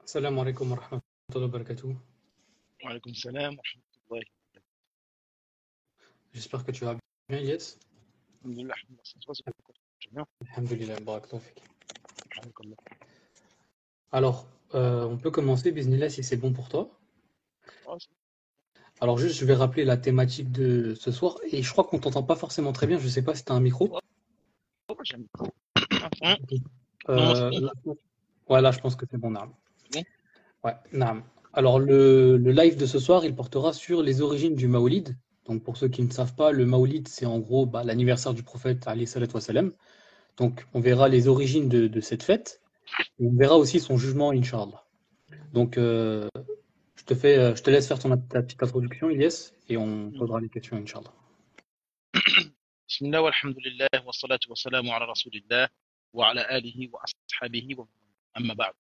Salam alaikum wa rahmatullahi wa barakatuh. Wa salam wa rahmatullahi. J'espère que tu vas bien, Yes. Alhamdulillah, ça se passe bien. Alhamdulillah, barakallahu fik. Alhamdulillah. Alors, on peut commencer, Bismillah, si c'est bon pour toi. Ah, c'est Alors, juste, je vais rappeler la thématique de ce soir. Et je crois qu'on t'entend pas forcément très bien. Je sais pas si tu as un micro. bon, j'aime. Hein? Non, c'est bon. Là, ouais, là, je pense que c'est bon, Naam. C'est bon. Ouais, Naam. Alors, le live de ce soir, il portera sur les origines du Maoulid. Donc, pour ceux qui ne savent pas, le Maoulid, c'est en gros l'anniversaire du prophète, alayhi salatu wa salam. Donc, on verra les origines de cette fête. Et on verra aussi son jugement, Inch'Allah. Donc, je te laisse faire ta petite introduction, Ilyes, et on posera les questions, Inch'Allah. Bismillah, walhamdulillah, wa salatu wa salamu ala rasulillah, wa ala alihi wa ashabihi wa amma ba'd.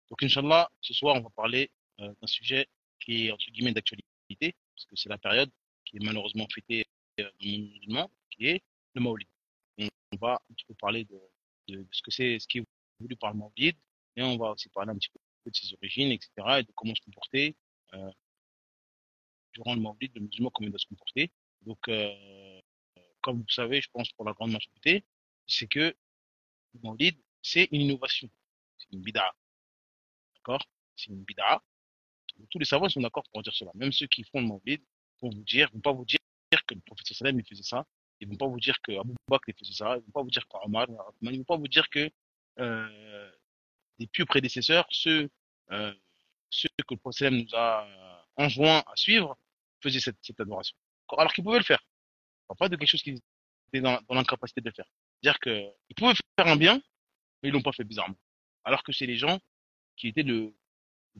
Donc, Inch'Allah, ce soir, on va parler d'un sujet qui est entre guillemets d'actualité, parce que c'est la période qui est malheureusement fêtée dans le monde musulman, qui est le Maulid. On va un petit peu parler de ce que c'est, ce qui est voulu par le Maulid, et on va aussi parler un petit peu de ses origines, etc., et de comment se comporter euh, durant le Maulid, le musulman, comment il doit se comporter. Donc, comme vous savez, je pense pour la grande majorité, c'est que le Maulid, c'est une innovation, c'est une bid'a, d'accord? C'est une bid'a. Tous les savants sont d'accord pour dire cela. Même ceux qui font le Maulid vont pas vous dire que le prophète sallam il faisait ça. Ils vont pas vous dire que Abu Bakr il faisait ça. Ils vont pas vous dire qu'Omar, ils vont pas vous dire que euh, les pieux prédécesseurs, euh, ceux que le prophète sallam nous a enjoint à suivre, faisaient cette adoration. Alors qu'ils pouvaient le faire. On parle pas de quelque chose qui était dans l'incapacité de le faire. C'est-à-dire qu'ils pouvaient faire un bien, mais ils l'ont pas fait bizarrement. Alors que c'est les gens qui étaient le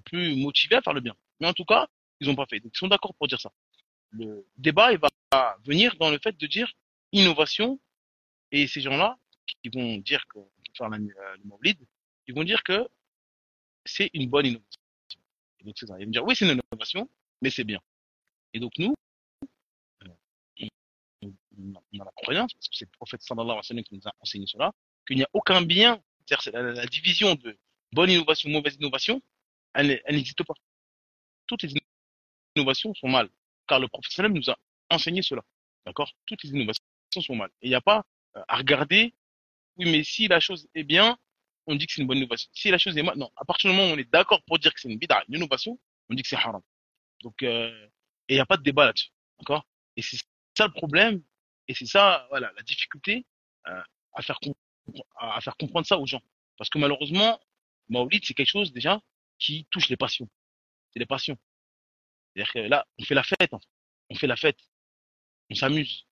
plus motivés à faire le bien. Mais en tout cas, ils n'ont pas fait. Donc ils sont d'accord pour dire ça. Le débat, il va venir dans le fait de dire innovation, et ces gens-là, qui vont dire que faire le Mawlid, ils vont dire que c'est une bonne innovation. Et donc c'est ça. Ils vont dire oui, c'est une innovation, mais c'est bien. Et donc nous, euh, on a la croyance, parce que c'est le prophète sallallahu alayhi wa sallam qui nous a enseigné cela, qu'il n'y a aucun bien, c'est-à-dire c'est la division de bonne innovation, mauvaise innovation, elle n'existe pas. Toutes les innovations sont mal, car le prophète sallam nous a enseigné cela. D'accord? Toutes les innovations sont mal. Et il n'y a pas à regarder, oui, mais si la chose est bien, on dit que c'est une bonne innovation. Si la chose est mal, non. À partir du moment où on est d'accord pour dire que c'est une bid'a, une innovation, on dit que c'est haram. Donc, et il n'y a pas de débat là-dessus. D'accord? Et c'est ça le problème, et c'est ça, voilà, la difficulté euh, à faire à faire comprendre ça aux gens. Parce que malheureusement, Maolid, c'est quelque chose déjà qui touche les passions. C'est les passions. C'est-à-dire que là, on fait la fête, en fait. On fait la fête, on s'amuse.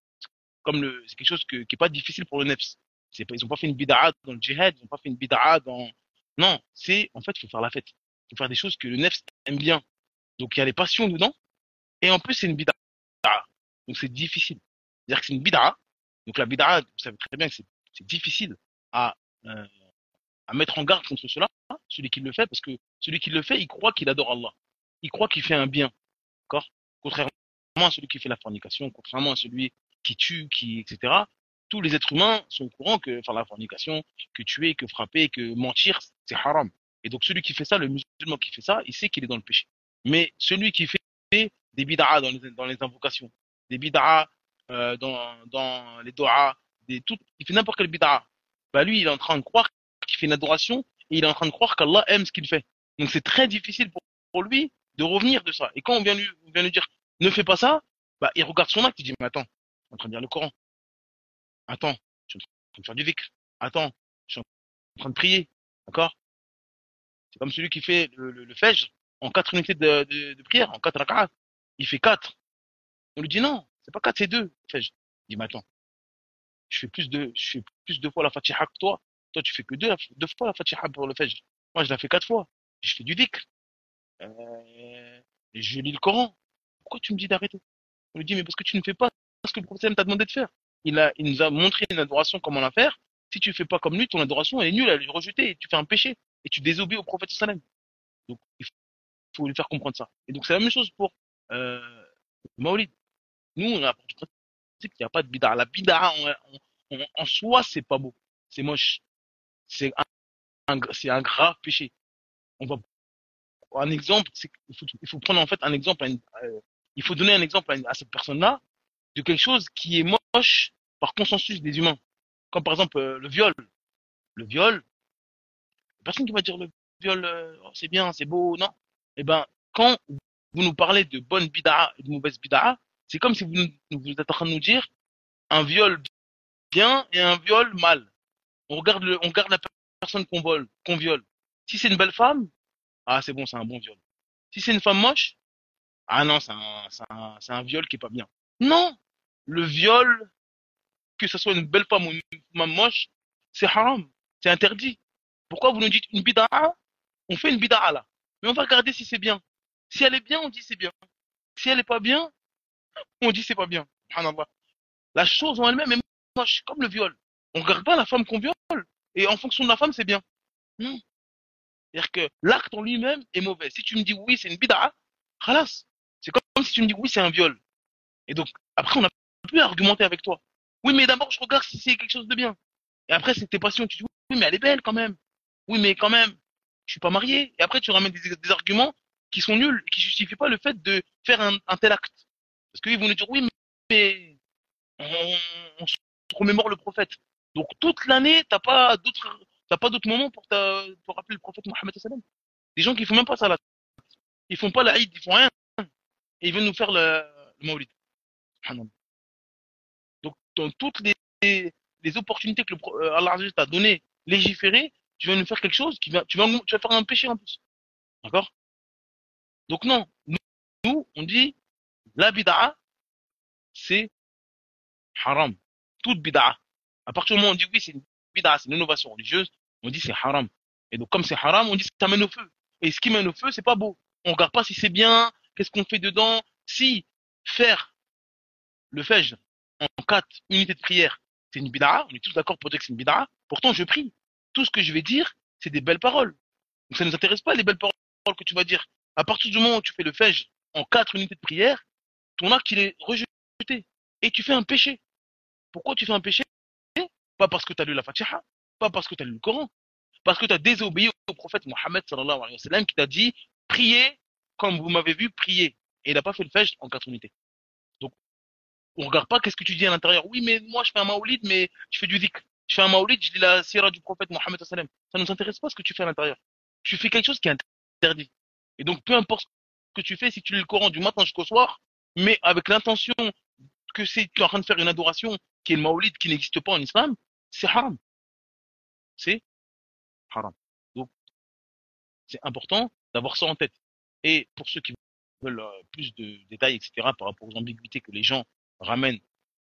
C'est quelque chose qui est pas difficile pour le nefs. Ils ont pas fait une bid'a dans le djihad, ils ont pas fait une bid'a dans, non, en fait, il faut faire la fête. Il faut faire des choses que le nefs aime bien. Donc, il y a les passions dedans, et en plus, c'est une bid'a. Donc, c'est difficile. C'est-à-dire que c'est une bid'a. Donc, la bid'a, vous savez très bien que c'est difficile à, euh, à mettre en garde contre cela, celui qui le fait, parce que celui qui le fait, il croit qu'il adore Allah. Il croit qu'il fait un bien. D'accord? Contrairement à celui qui fait la fornication, contrairement à celui qui tue, etc. Tous les êtres humains sont au courant que faire la fornication, que tuer, que frapper, que mentir, c'est haram. Et donc celui qui fait ça, le musulman qui fait ça, il sait qu'il est dans le péché. Mais celui qui fait des bid'as dans les invocations, des bid'as dans les doigts, il fait n'importe quel bid'a. Bah lui, il est en train de croire qu'il fait une adoration et il est en train de croire qu'Allah aime ce qu'il fait. Donc c'est très difficile pour lui de revenir de ça. Et quand on vient lui dire ne fais pas ça, bah il regarde son acte, il dit mais attends, je suis en train de lire le Coran. Attends, je suis en train de faire du dhikr. Attends, je suis en train de prier. D'accord? C'est comme celui qui fait le fajr en 4 unités de prière, en 4 rak'at. Il fait 4. On lui dit non, c'est pas 4, c'est 2. Fajr. Il dit mais attends, je fais plus de fois la Fatiha que toi. Toi, tu fais que deux fois la Fatiha pour le Fajr. Moi, je la fais 4 fois. Je fais du dhikr. Et je lis le Coran. Pourquoi tu me dis d'arrêter? On lui dit, mais parce que tu ne fais pas ce que le prophète t'a demandé de faire. Il nous a montré une adoration comment la faire. Si tu fais pas comme lui, ton adoration elle est nulle, elle est rejetée, et tu fais un péché, et tu désobéis au prophète sallam. Donc, il faut lui faire comprendre ça. Et donc, c'est la même chose pour Maolid. Nous, on a pour principe qu'il n'y a pas de bid'a. La bid'a en soi, c'est pas beau. C'est moche. C'est c'est un grave péché. on va, un exemple, il faut prendre en fait un exemple, il faut donner un exemple à cette personne-là de quelque chose qui est moche par consensus des humains. Comme par exemple le viol. Le viol, personne qui va dire le viol, oh, c'est bien, c'est beau, non. Eh ben, quand vous nous parlez de bonne bid'a et de mauvaise bid'a, c'est comme si vous êtes en train de nous dire un viol bien et un viol mal. On regarde la personne qu'on viole. Si c'est une belle femme, ah, c'est bon, c'est un bon viol. Si c'est une femme moche, ah non, c'est un viol qui est pas bien. Non! Le viol, que ce soit une belle femme ou une femme moche, c'est haram. C'est interdit. Pourquoi vous nous dites une bid'a? On fait une bid'a là. Mais on va regarder si c'est bien. Si elle est bien, on dit c'est bien. Si elle est pas bien, on dit c'est pas bien. Subhanallah. La chose en elle-même est moche, comme le viol. On regarde pas la femme qu'on viole. Et en fonction de la femme, c'est bien. Non. C'est-à-dire que l'acte en lui-même est mauvais. Si tu me dis oui, c'est une bid'a, khalas. C'est comme si tu me dis oui, c'est un viol. Et donc, après, on n'a plus à argumenter avec toi. Oui, mais d'abord, je regarde si c'est quelque chose de bien. Et après, c'est tes passions. Tu dis oui, mais elle est belle quand même. Oui, mais quand même, je suis pas marié. Et après, tu ramènes des arguments qui sont nuls et qui justifient pas le fait de faire un tel acte. Parce qu'ils vont nous dire oui, mais on se remémore le prophète. Donc, toute l'année, t'as pas d'autres moments pour rappeler le prophète Mohammed sallam. Des gens qui font même pas ça là. Ils font pas l'Aïd, ils font rien. Et ils viennent nous faire le Maulid. Subhanallah. Donc, dans toutes les opportunités que Allah Azzawajal t'a donné, légiférer, tu vas nous faire quelque chose tu vas faire un péché en plus. D'accord? Donc, non. Nous, on dit, la bid'a, c'est haram. Toute bid'a. À partir du moment où on dit oui, c'est une bid'a, c'est une innovation religieuse, on dit c'est haram. Et donc, comme c'est haram, on dit ça mène au feu. Et ce qui mène au feu, c'est pas beau. On regarde pas si c'est bien, qu'est-ce qu'on fait dedans. Si faire le fajr en 4 unités de prière, c'est une bid'a, on est tous d'accord pour dire que c'est une bid'a. Pourtant, je prie. Tout ce que je vais dire, c'est des belles paroles. Donc, ça ne nous intéresse pas, les belles paroles que tu vas dire. À partir du moment où tu fais le fajr en 4 unités de prière, ton acte, il est rejeté. Et tu fais un péché. Pourquoi tu fais un péché? Pas parce que tu as lu la Fatiha, pas parce que tu as lu le Coran, parce que tu as désobéi au prophète Mohammed sallallahu alayhi wa sallam qui t'a dit priez comme vous m'avez vu prier. Et il n'a pas fait le fajr en 4 unités. Donc, on regarde pas qu'est-ce que tu dis à l'intérieur. Oui, mais moi, je fais un maoulid, mais je fais du dhikr. Je fais un maoulid, je lis la sira du prophète Mohammed sallallahu alayhi wa sallam. Ça ne nous intéresse pas ce que tu fais à l'intérieur. Tu fais quelque chose qui est interdit. Et donc, peu importe ce que tu fais, si tu lis le Coran du matin jusqu'au soir, mais avec l'intention que c'est tu es en train de faire une adoration qui est le maoulid qui n'existe pas en islam, c'est haram. C'est haram. Donc, c'est important d'avoir ça en tête. Et pour ceux qui veulent plus de détails, etc., par rapport aux ambiguïtés que les gens ramènent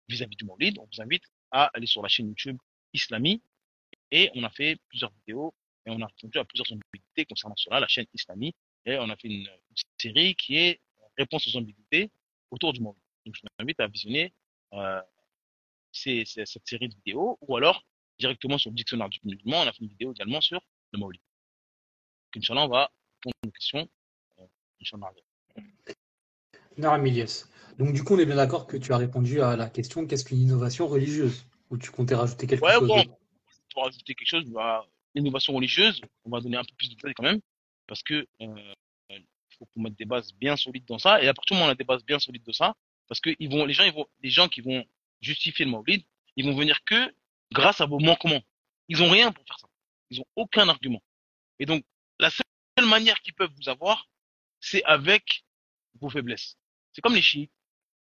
vis-à-vis du maoulid, on vous invite à aller sur la chaîne YouTube Islami et on a fait plusieurs vidéos et on a répondu à plusieurs ambiguïtés concernant cela, la chaîne Islami, et on a fait une série qui est réponse aux ambiguïtés autour du maoulid. Donc, je vous invite à visionner euh, c'est cette série de vidéos, ou alors directement sur le dictionnaire du musulman, on a fait une vidéo également sur le Maolid. Donc, Inch'Allah, on va répondre aux questions. Inch'Allah. Naam Ilyes. Donc du coup, on est bien d'accord que tu as répondu à la question qu'est-ce qu'une innovation religieuse? Ou tu comptais rajouter quelque Ouais, chose bon, d'autre? pour rajouter quelque chose, l'innovation religieuse, on va donner un peu plus de détails quand même, parce que il faut qu'on mette des bases bien solides dans ça, et à partir du moment où on a des bases bien solides de ça, parce que les gens qui vont justifier le Maolid, ils vont venir que grâce à vos manquements. Ils ont rien pour faire ça. Ils ont aucun argument. Et donc, la seule manière qu'ils peuvent vous avoir, c'est avec vos faiblesses. C'est comme les chiites.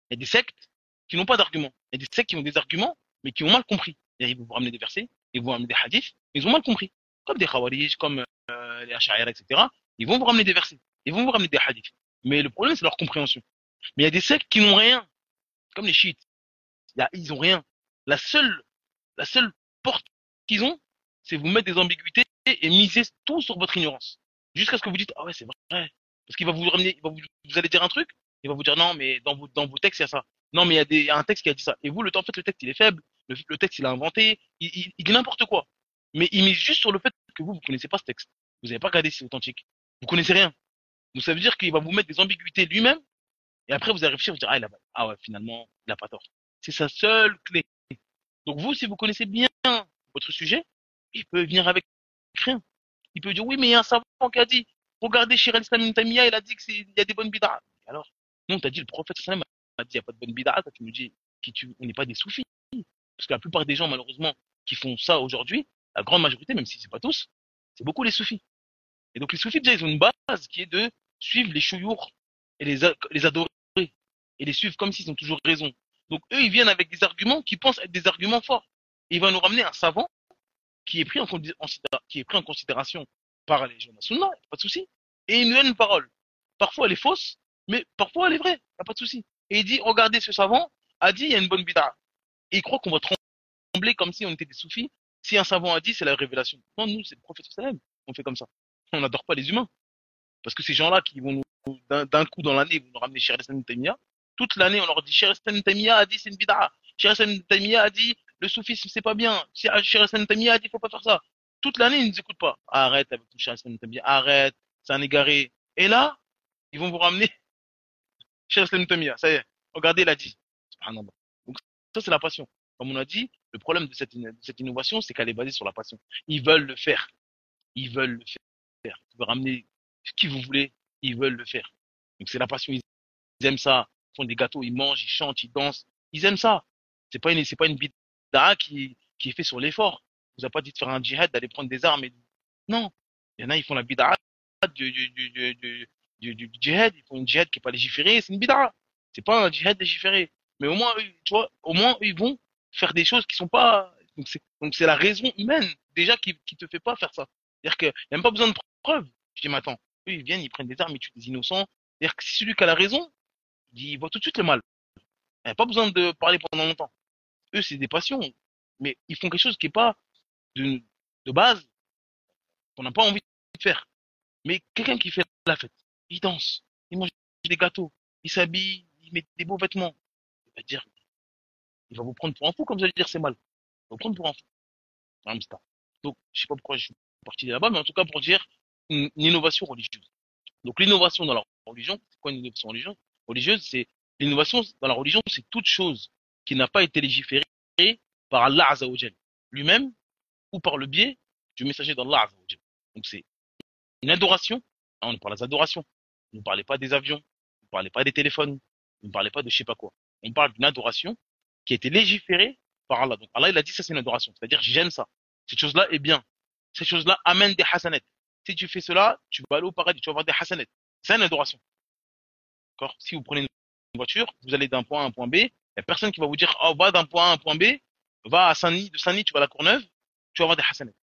Il y a des sectes qui n'ont pas d'arguments. Il y a des sectes qui ont des arguments, mais qui ont mal compris. C'est-à-dire, ils vont vous ramener des versets, ils vont vous ramener des hadiths, mais ils ont mal compris. Comme des khawarij, comme les ash'ari, etc. Ils vont vous ramener des versets, ils vont vous ramener des hadiths. Mais le problème, c'est leur compréhension. Mais il y a des sectes qui n'ont rien, comme les chiites. Ils ont rien. La seule, la seule porte qu'ils ont, c'est vous mettre des ambiguïtés et miser tout sur votre ignorance. Jusqu'à ce que vous dites, ah ouais, c'est vrai. Parce qu'il va vous ramener, vous allez dire un truc, il va vous dire, non, mais dans vos textes, il y a ça. Non, mais il y a un texte qui a dit ça. Et vous, en fait, le texte, il est faible. Le texte, il a inventé. Il dit n'importe quoi. Mais il mise juste sur le fait que vous connaissez pas ce texte. Vous n'avez pas regardé si c'est authentique. Vous connaissez rien. Donc, ça veut dire qu'il va vous mettre des ambiguïtés lui-même. Et après, vous allez réfléchir, vous dire, ah ouais, finalement, il a pas tort. C'est sa seule clé. Donc vous, si vous connaissez bien votre sujet, il peut venir avec rien. Il peut dire oui, mais il y a un savant qui a dit. Regardez, Cheikh al-Islam Ibn Taymiyyah, il a dit qu'il y a des bonnes bid'a. Alors, nous, on t'a dit, le prophète sallam a dit, il n'y a pas de bonnes bid'a. Toi, tu nous dis, on n'est pas des soufis. Parce que la plupart des gens, malheureusement, qui font ça aujourd'hui, la grande majorité, même si c'est pas tous, c'est beaucoup les soufis. Et donc, les soufis, déjà, ils ont une base qui est de suivre les chouyours et les adorer et les suivre comme s'ils ont toujours raison. Donc, eux, ils viennent avec des arguments qui pensent être des arguments forts. Et il va nous ramener un savant qui est qui est pris en considération par les gens de la Sunna, pas de souci. Et il nous donne une parole. Parfois elle est fausse, mais parfois elle est vraie, y a pas de souci. Et il dit, regardez, ce savant a dit, il y a une bonne bid'a. Et il croit qu'on va trembler comme si on était des soufis. Si un savant a dit, c'est la révélation. Non, nous, c'est le prophète sallam. On fait comme ça. On n'adore pas les humains. Parce que ces gens-là qui vont nous, d'un coup dans l'année, vont nous ramener Cheikh al-Islam Ibn Taymiyyah, toute l'année, on leur dit, Cheikh al-Islam Ibn Taymiyyah a dit, c'est une bid'a. Cheikh al-Islam Ibn Taymiyyah a dit, le soufisme, c'est pas bien. Cheikh al-Islam Ibn Taymiyyah a dit, faut pas faire ça. Toute l'année, ils ne nous écoutent pas. Arrête avec tout Cheikh al-Islam Ibn Taymiyyah, arrête, c'est un égaré. Et là, ils vont vous ramener Cheikh al-Islam Ibn Taymiyyah. Ça y est, regardez, il a dit. Subhanallah. Donc, ça, c'est la passion. Comme on a dit, le problème de cette innovation, c'est qu'elle est basée sur la passion. Ils veulent le faire. Ils veulent le faire. Vous pouvez ramener qui vous voulez, ils veulent le faire. Donc c'est la passion, ils aiment ça. Ils font des gâteaux, ils mangent, ils chantent, ils dansent. Ils aiment ça. C'est pas une bid'a qui est fait sur l'effort. On vous a pas dit de faire un djihad, d'aller prendre des armes. Non. Il y en a, ils font la bid'a du djihad. Ils font une djihad qui est pas légiférée. C'est une bid'a. C'est pas un djihad légiféré. Mais au moins, tu vois, au moins, ils vont faire des choses qui sont pas, donc c'est la raison humaine, déjà, qui te fait pas faire ça. C'est-à-dire qu'il n'y a même pas besoin de preuves. Je dis, mais attends, eux, ils viennent, ils prennent des armes, ils tuent des innocents. C'est-à-dire que si celui qui a la raison, il voit tout de suite le mal. Il n'y a pas besoin de parler pendant longtemps. Eux, c'est des passions. Mais ils font quelque chose qui est pas de, de base, qu'on n'a pas envie de faire. Mais quelqu'un qui fait la fête, il danse, il mange des gâteaux, il s'habille, il met des beaux vêtements. Il va dire, il va vous prendre pour un fou, comme vous allez dire, c'est mal. Il va vous prendre pour un fou. Un hamster. Donc, je sais pas pourquoi je suis parti là-bas, mais en tout cas pour dire une innovation religieuse. Donc, l'innovation dans la religion, c'est quoi une innovation religieuse? C'est l'innovation dans la religion, c'est toute chose qui n'a pas été légiférée par Allah Azzawajal lui-même ou par le biais du messager d'Allah Azzawajal. Donc, c'est une adoration. Là, on parle d'adoration. On ne parlait pas des avions, on ne parlait pas des téléphones, on ne parlait pas de je sais pas quoi. On parle d'une adoration qui a été légiférée par Allah. Donc, Allah, il a dit ça, c'est une adoration. C'est-à-dire, j'aime ça. Cette chose-là est bien. Cette chose-là amène des hasanets. Si tu fais cela, tu vas aller au paradis, tu vas avoir des hasanets. C'est une adoration. D'accord? Si vous prenez une voiture, vous allez d'un point A à un point B, il n'y a personne qui va vous dire, oh, va d'un point A à un point B, va à Saint-Denis, de Saint-Denis, tu vas à la Courneuve, tu vas avoir des hasanets.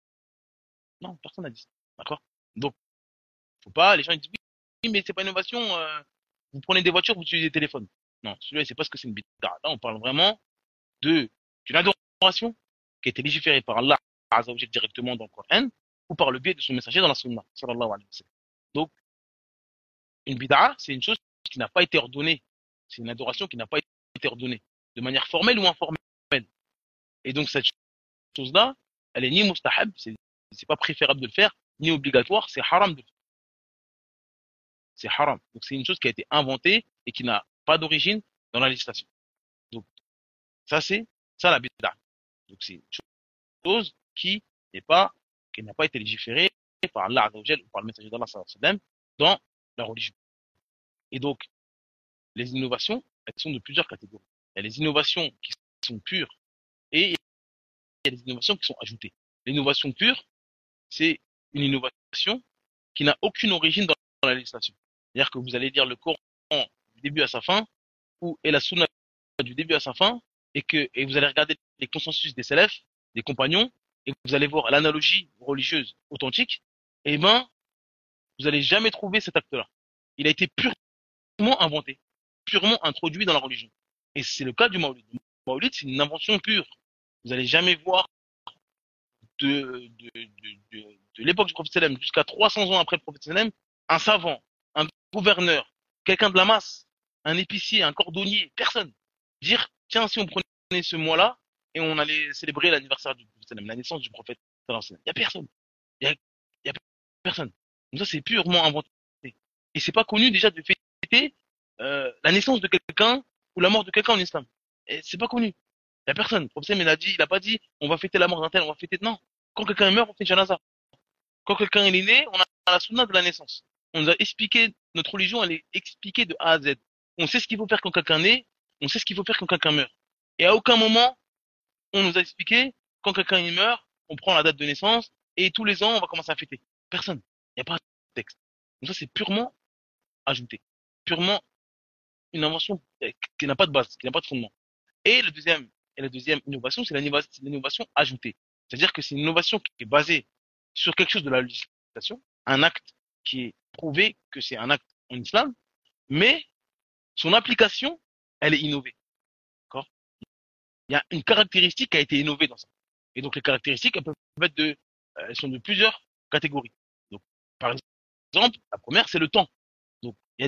Non, personne n'a dit ça. D'accord? Donc, faut pas, les gens ils disent, oui, mais c'est pas une innovation, vous prenez des voitures, vous utilisez des téléphones. Non, celui-là, c'est pas ce que c'est une bid'a. Là, on parle vraiment de, d'une adoration qui a été légiférée par Allah Azza wa Jalla directement dans le Coran ou par le biais de son messager dans la Sunna, sallallahu alayhi wa sallam. Donc, une bid'a, c'est une chose qui n'a pas été ordonnée. C'est une adoration qui n'a pas été ordonnée de manière formelle ou informelle. Et donc, cette chose-là, elle est ni mustahab, c'est pas préférable de le faire, ni obligatoire, c'est haram de le faire. C'est haram. Donc, c'est une chose qui a été inventée et qui n'a pas d'origine dans la législation. Donc, ça, c'est ça la bid'a. Donc, c'est une chose qui n'a pas été légiférée par Allah Azza wa Jalla ou par le messager d'Allah sallallahu alayhi wa sallam dans la religion. Et donc, les innovations, elles sont de plusieurs catégories. Il y a les innovations qui sont pures et il y a les innovations qui sont ajoutées. L'innovation pure, c'est une innovation qui n'a aucune origine dans la législation. C'est-à-dire que vous allez lire le Coran du début à sa fin, ou et la Sunna du début à sa fin, et vous allez regarder les consensus des salafs, des compagnons, et vous allez voir l'analogie religieuse authentique, et ben, vous allez jamais trouver cet acte-là. Il a été purement inventé, purement introduit dans la religion. Et c'est le cas du Maulid. Le Maulid, c'est une invention pure. Vous allez jamais voir de l'époque du prophète sallam jusqu'à 300 ans après le prophète sallam, un savant, un gouverneur, quelqu'un de la masse, un épicier, un cordonnier, personne, dire, tiens, si on prenait ce mois-là et on allait célébrer l'anniversaire du prophète sallam, la naissance du prophète sallam, il y a personne. Il y a personne. Donc ça, c'est purement inventé. Et c'est pas connu déjà de fêter la naissance de quelqu'un ou la mort de quelqu'un en islam. Et c'est pas connu. Il y a personne. Le prophète il a pas dit, on va fêter la mort d'un tel, on va fêter, non. Quand quelqu'un meurt, on fait une janaza. Quand quelqu'un est né, on a la sunna de la naissance. on nous a expliqué, notre religion, elle est expliquée de A à Z. On sait ce qu'il faut faire quand quelqu'un naît, on sait ce qu'il faut faire quand quelqu'un meurt. Et à aucun moment, on nous a expliqué, quand quelqu'un il meurt, on prend la date de naissance, et tous les ans, on va commencer à fêter. Personne. Il n'y a pas de texte. Donc ça, c'est purement ajouté. Purement une invention qui n'a pas de base, qui n'a pas de fondement. Et la deuxième innovation, c'est l'innovation ajoutée. C'est-à-dire que c'est une innovation qui est basée sur quelque chose de la législation, un acte qui est prouvé que c'est un acte en islam, mais son application, elle est innovée. D'accord? Il y a une caractéristique qui a été innovée dans ça. Et donc les caractéristiques, elles peuvent être elles sont de plusieurs catégories. Donc, par exemple, la première, c'est le temps. Donc, il y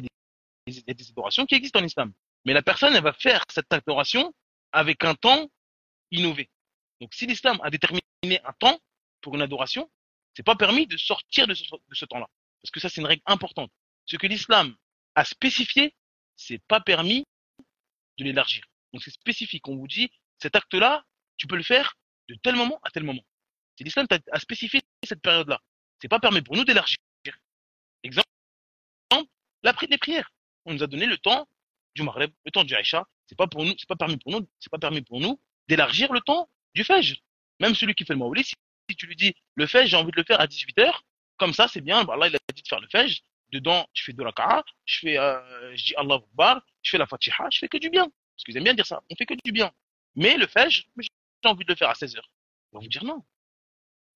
a des adorations qui existent en islam. Mais la personne, elle va faire cette adoration avec un temps innové. Donc, si l'islam a déterminé un temps pour une adoration, c'est pas permis de sortir de ce temps-là. Parce que ça, c'est une règle importante. Ce que l'islam a spécifié, c'est pas permis de l'élargir. Donc, c'est spécifique. On vous dit, cet acte-là, tu peux le faire de tel moment à tel moment. Si l'islam a spécifié cette période-là, c'est pas permis pour nous d'élargir. Exemple, les prières. On nous a donné le temps du Maghreb, le temps du Aïcha. C'est pas pour nous, c'est pas permis pour nous, c'est pas permis pour nous d'élargir le temps du Fajr. Même celui qui fait le Maoulid, si tu lui dis le Fajr, j'ai envie de le faire à 18 heures, comme ça, c'est bien. Bah, Allah, il a dit de faire le Fajr. Dedans, je fais de la Ka'a, je dis Allah Akbar, je fais la Fatiha, je fais que du bien. Parce qu'ils aiment bien dire ça. On fait que du bien. Mais le Fajr, j'ai envie de le faire à 16 heures. On va vous dire non.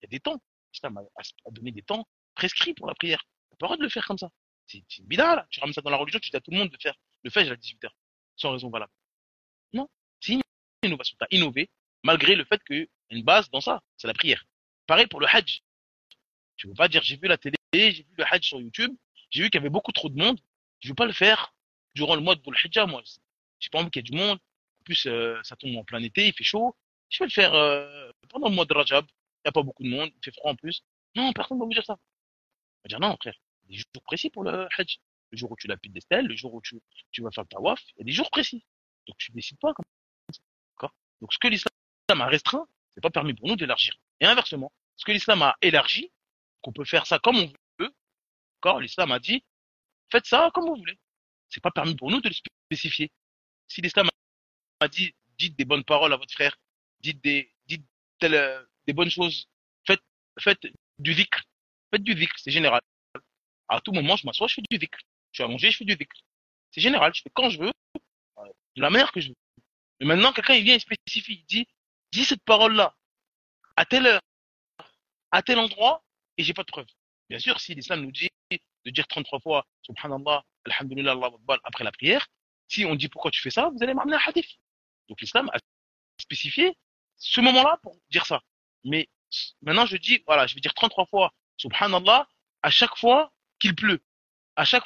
Il y a des temps. L'islam a donné des temps prescrits pour la prière. On n'a pas le droit de le faire comme ça. C'est une bida, là. Tu ramènes ça dans la religion, tu dis à tout le monde de faire le Fajr à 18 heures. Sans raison valable. Non. C'est une innovation. Tu as innové, malgré le fait qu'il y a une base dans ça. C'est la prière. Pareil pour le Hajj. Tu ne peux pas dire, j'ai vu la télé, j'ai vu le Hajj sur YouTube, j'ai vu qu'il y avait beaucoup trop de monde. Je ne veux pas le faire durant le mois de Dhul Hijjah, moi. J'ai pas envie qu'il y ait du monde. En plus, ça tombe en plein été, il fait chaud. Je vais le faire pendant le mois de Rajab. Il n'y a pas beaucoup de monde, il fait froid en plus. Non, personne ne va vous dire ça. On va dire non, frère. Il y a des jours précis pour le Hajj. Le jour où tu lapides des stèles, le jour où tu vas faire le tawaf, il y a des jours précis. Donc tu décides pas comme ça. D'accord. Donc ce que l'islam a restreint, c'est pas permis pour nous d'élargir. Et inversement, ce que l'islam a élargi, qu'on peut faire ça comme on veut, d'accord, l'islam a dit, faites ça comme vous voulez. C'est pas permis pour nous de le spécifier. Si l'islam a dit, dites des bonnes paroles à votre frère, dites des bonnes choses, faites, faites du dhikr. Faites du dhikr, c'est général. À tout moment, je m'assois, je fais du dhikr. Je suis à manger, je fais du dhikr. C'est général, je fais quand je veux, de la manière que je veux. Mais maintenant, quelqu'un, il vient, il spécifie, il dit, dis cette parole-là, à telle heure, à tel endroit, et j'ai pas de preuve. Bien sûr, si l'islam nous dit de dire 33 fois, subhanallah, alhamdulillah, Allahu Akbar, après la prière, si on dit pourquoi tu fais ça, vous allez m'amener un hadith. Donc l'islam a spécifié ce moment-là pour dire ça. Mais maintenant, je dis, voilà, je vais dire 33 fois, subhanallah, à chaque fois qu'il pleut. À chaque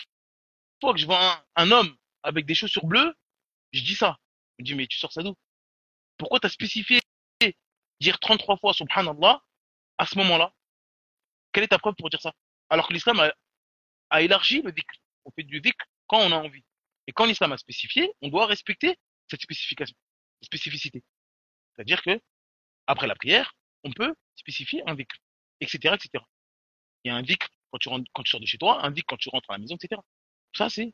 fois que je vois un homme avec des chaussures bleues, je dis ça. Je me dis, mais tu sors ça d'où? Pourquoi t'as spécifié dire 33 fois subhanallah à ce moment-là? Quelle est ta preuve pour dire ça? Alors que l'islam a élargi le dhikr. On fait du dhikr quand on a envie. Et quand l'islam a spécifié, on doit respecter cette spécification, spécificité. C'est-à-dire que, après la prière, on peut spécifier un dhikr, etc., etc. Il y a un dhikr quand tu sors de chez toi, un dhikr quand tu rentres à la maison, etc. Ça, c'est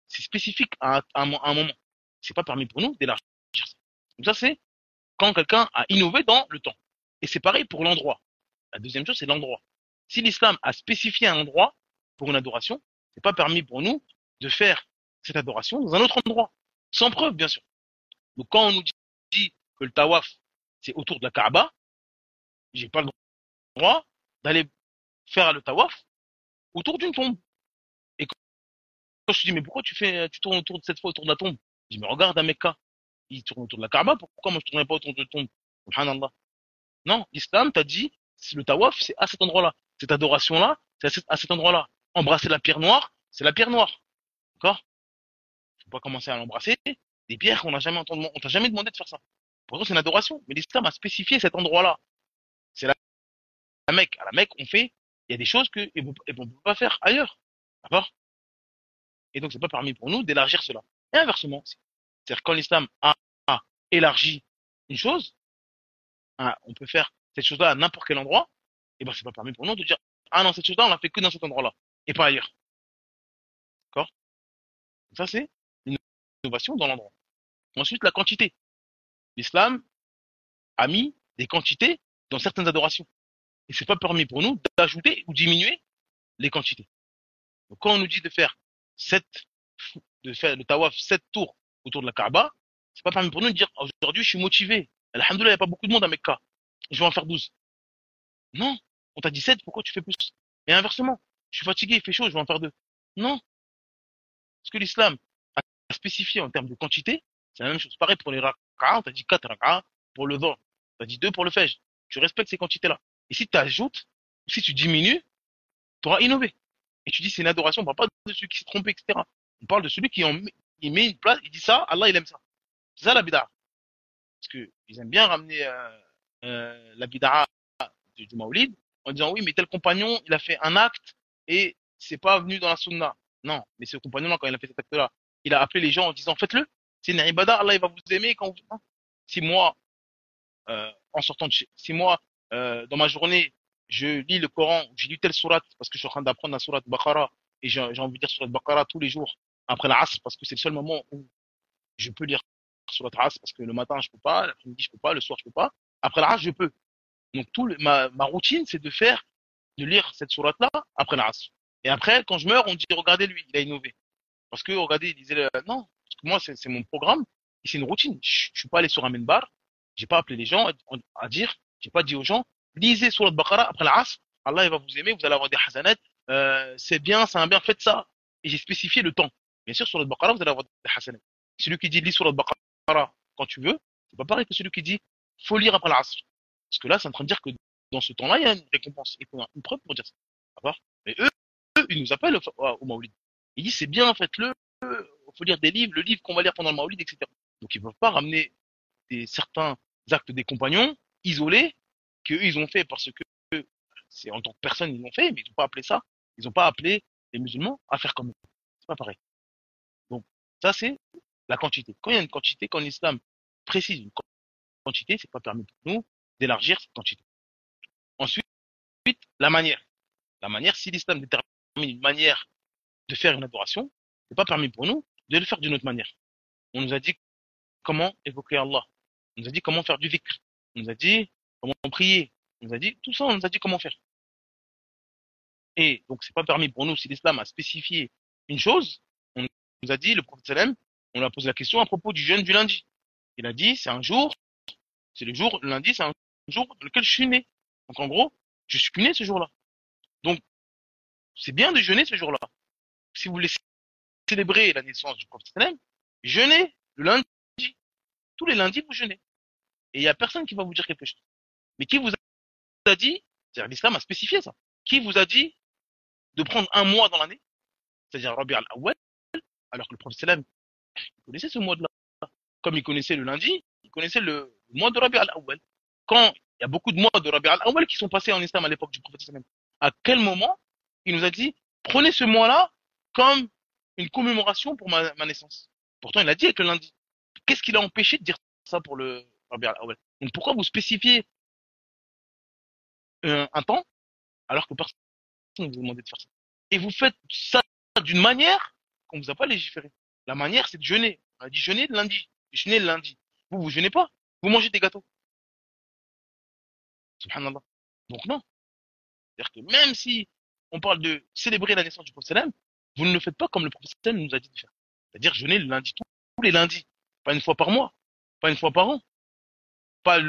spécifique à un moment. C'est pas permis pour nous d'élargir ça. Donc ça, c'est quand quelqu'un a innové dans le temps. Et c'est pareil pour l'endroit. La deuxième chose, c'est l'endroit. Si l'islam a spécifié un endroit pour une adoration, c'est pas permis pour nous de faire cette adoration dans un autre endroit. Sans preuve, bien sûr. Donc quand on nous dit que le tawaf, c'est autour de la Kaaba, j'ai pas le droit d'aller faire le tawaf autour d'une tombe. Et quand je te dis, mais pourquoi tu tournes autour de cette fois autour de la tombe? Je dis, mais regarde à Mecca, il tourne autour de la Kaaba, pourquoi moi je tournerais pas autour de la tombe? Subhanallah. Non, l'islam t'a dit, le tawaf, c'est à cet endroit-là. Cette adoration-là, c'est à cet endroit-là. Embrasser la pierre noire, c'est la pierre noire. D'accord? Faut pas commencer à l'embrasser. Des pierres qu'on n'a jamais entendu, on t'a jamais demandé de faire ça. Pourtant, c'est une adoration. Mais l'islam a spécifié cet endroit-là. C'est la Mecque. À la Mecque, il y a des choses que, et on peut pas faire ailleurs. D'accord? Et donc, c'est pas permis pour nous d'élargir cela. Et inversement, c'est-à-dire quand l'islam a élargi une chose, hein, on peut faire cette chose-là à n'importe quel endroit, et ben c'est pas permis pour nous de dire ah non cette chose-là on l'a fait que dans cet endroit-là et pas ailleurs. Ça, c'est une innovation dans l'endroit. Ensuite, la quantité. L'islam a mis des quantités dans certaines adorations. Et c'est pas permis pour nous d'ajouter ou diminuer les quantités. Donc, quand on nous dit de faire sept, de faire le tawaf 7 tours autour de la Kaaba, c'est pas permis pour nous de dire aujourd'hui je suis motivé. Alhamdoulilah, il n'y a pas beaucoup de monde à Mecca. Je vais en faire 12. Non. On t'a dit 7, pourquoi tu fais plus? Et inversement, je suis fatigué, il fait chaud, je vais en faire 2. Non. Parce que l'islam a spécifié en termes de quantité, c'est la même chose. Pareil pour les raka'a, on t'a dit 4 raka'a pour le dhuhr. On t'a dit 2 pour le fajr. Tu respectes ces quantités-là. Et si tu ajoutes, ou si tu diminues, tu auras innové. Et tu dis c'est une adoration, on parle pas de celui qui s'est trompé, etc. On parle de celui qui il met une place, il dit ça, Allah il aime ça. C'est ça la bid'a. Parce que ils aiment bien ramener la bid'a du Maulid en disant oui, mais tel compagnon, il a fait un acte et c'est pas venu dans la sunna. Non, mais ce compagnon-là, quand il a fait cet acte-là, il a appelé les gens en disant faites-le. C'est une ibada, Allah il va vous aimer quand vous. Non. Si moi, en sortant de chez, si moi, dans ma journée, je lis le Coran, je lis telle sourate parce que je suis en train d'apprendre la sourate Baqara et j'ai envie de lire sourate Baqara tous les jours après la Asr parce que c'est le seul moment où je peux lire sourate Asr parce que le matin je peux pas, l'après-midi je peux pas, le soir je peux pas. Après la Asr je peux. Donc ma routine c'est de lire cette sourate-là après la Asr. Et après, quand je meurs, on dit regardez lui, il a innové. Parce que regardez, il disait non, parce que moi c'est mon programme et c'est une routine. Je suis pas allé sur un minbar, j'ai pas appelé les gens à dire, j'ai pas dit aux gens lisez sur le Baqara après l'Asr, Allah il va vous aimer, vous allez avoir des hasanat, c'est bien, c'est un bien, faites ça. Et j'ai spécifié le temps. Bien sûr sur le Baqara vous allez avoir des hasanat. Celui qui dit lis sur le Baqara quand tu veux, c'est pas pareil que celui qui dit faut lire après l'Asr. Parce que là c'est en train de dire que dans ce temps-là il y a une récompense et qu'on a une preuve pour dire ça. D'accord. Mais eux, ils nous appellent au Maulid. Ils disent c'est bien, faites-le, il faut lire des livres, le livre qu'on va lire pendant le Maulid, etc. Donc ils ne peuvent pas ramener certains actes des compagnons isolés qu'eux ils ont fait parce que c'est en tant que personne ils l'ont fait, mais ils n'ont pas appelé ça, ils n'ont pas appelé les musulmans à faire comme eux. C'est pas pareil. Donc ça c'est la quantité. Quand il y a une quantité, quand l'islam précise une quantité, c'est pas permis pour nous d'élargir cette quantité. Ensuite, la manière. La manière, si l'islam détermine une manière de faire une adoration, c'est pas permis pour nous de le faire d'une autre manière. On nous a dit comment évoquer Allah. On nous a dit comment faire du dhikr. On nous a dit comment prier. On nous a dit tout ça, on nous a dit comment faire. Et donc c'est pas permis pour nous si l'islam a spécifié une chose. On nous a dit le prophète sallam, on lui a posé la question à propos du jeûne du lundi. Il a dit c'est un jour, c'est le jour, le lundi c'est un jour dans lequel je suis né. Donc en gros, je suis né ce jour-là. Donc c'est bien de jeûner ce jour-là. Si vous voulez célébrer la naissance du prophète sallam, jeûnez le lundi. Tous les lundis, vous jeûnez. Et il n'y a personne qui va vous dire quelque chose. Mais qui vous a dit, c'est-à-dire l'islam a spécifié ça, qui vous a dit de prendre un mois dans l'année, c'est-à-dire Rabi al-Awwal, alors que le prophète sallam, il connaissait ce mois-là. Comme il connaissait le lundi, il connaissait le mois de Rabi al-Awwal. Quand il y a beaucoup de mois de Rabi al-Awwal qui sont passés en islam à l'époque du prophète sallam, à quel moment il nous a dit, prenez ce mois-là comme une commémoration pour ma naissance. Pourtant, il a dit avec le lundi. Qu'est-ce qui l'a empêché de dire ça pour le Rabi al-Awwal? Donc pourquoi vous spécifiez un temps alors que personne ne vous a demandé de faire ça? Et vous faites ça d'une manière qu'on ne vous a pas légiféré. La manière, c'est de jeûner. On a dit jeûner le lundi. Jeûner le lundi. Vous jeûnez pas. Vous mangez des gâteaux. Subhanallah. Donc non. C'est-à-dire que même si on parle de célébrer la naissance du prophète sallam, vous ne le faites pas comme le prophète sallam nous a dit de faire. C'est-à-dire jeûner le lundi, tous les lundis. Pas une fois par mois. Pas une fois par an. Pas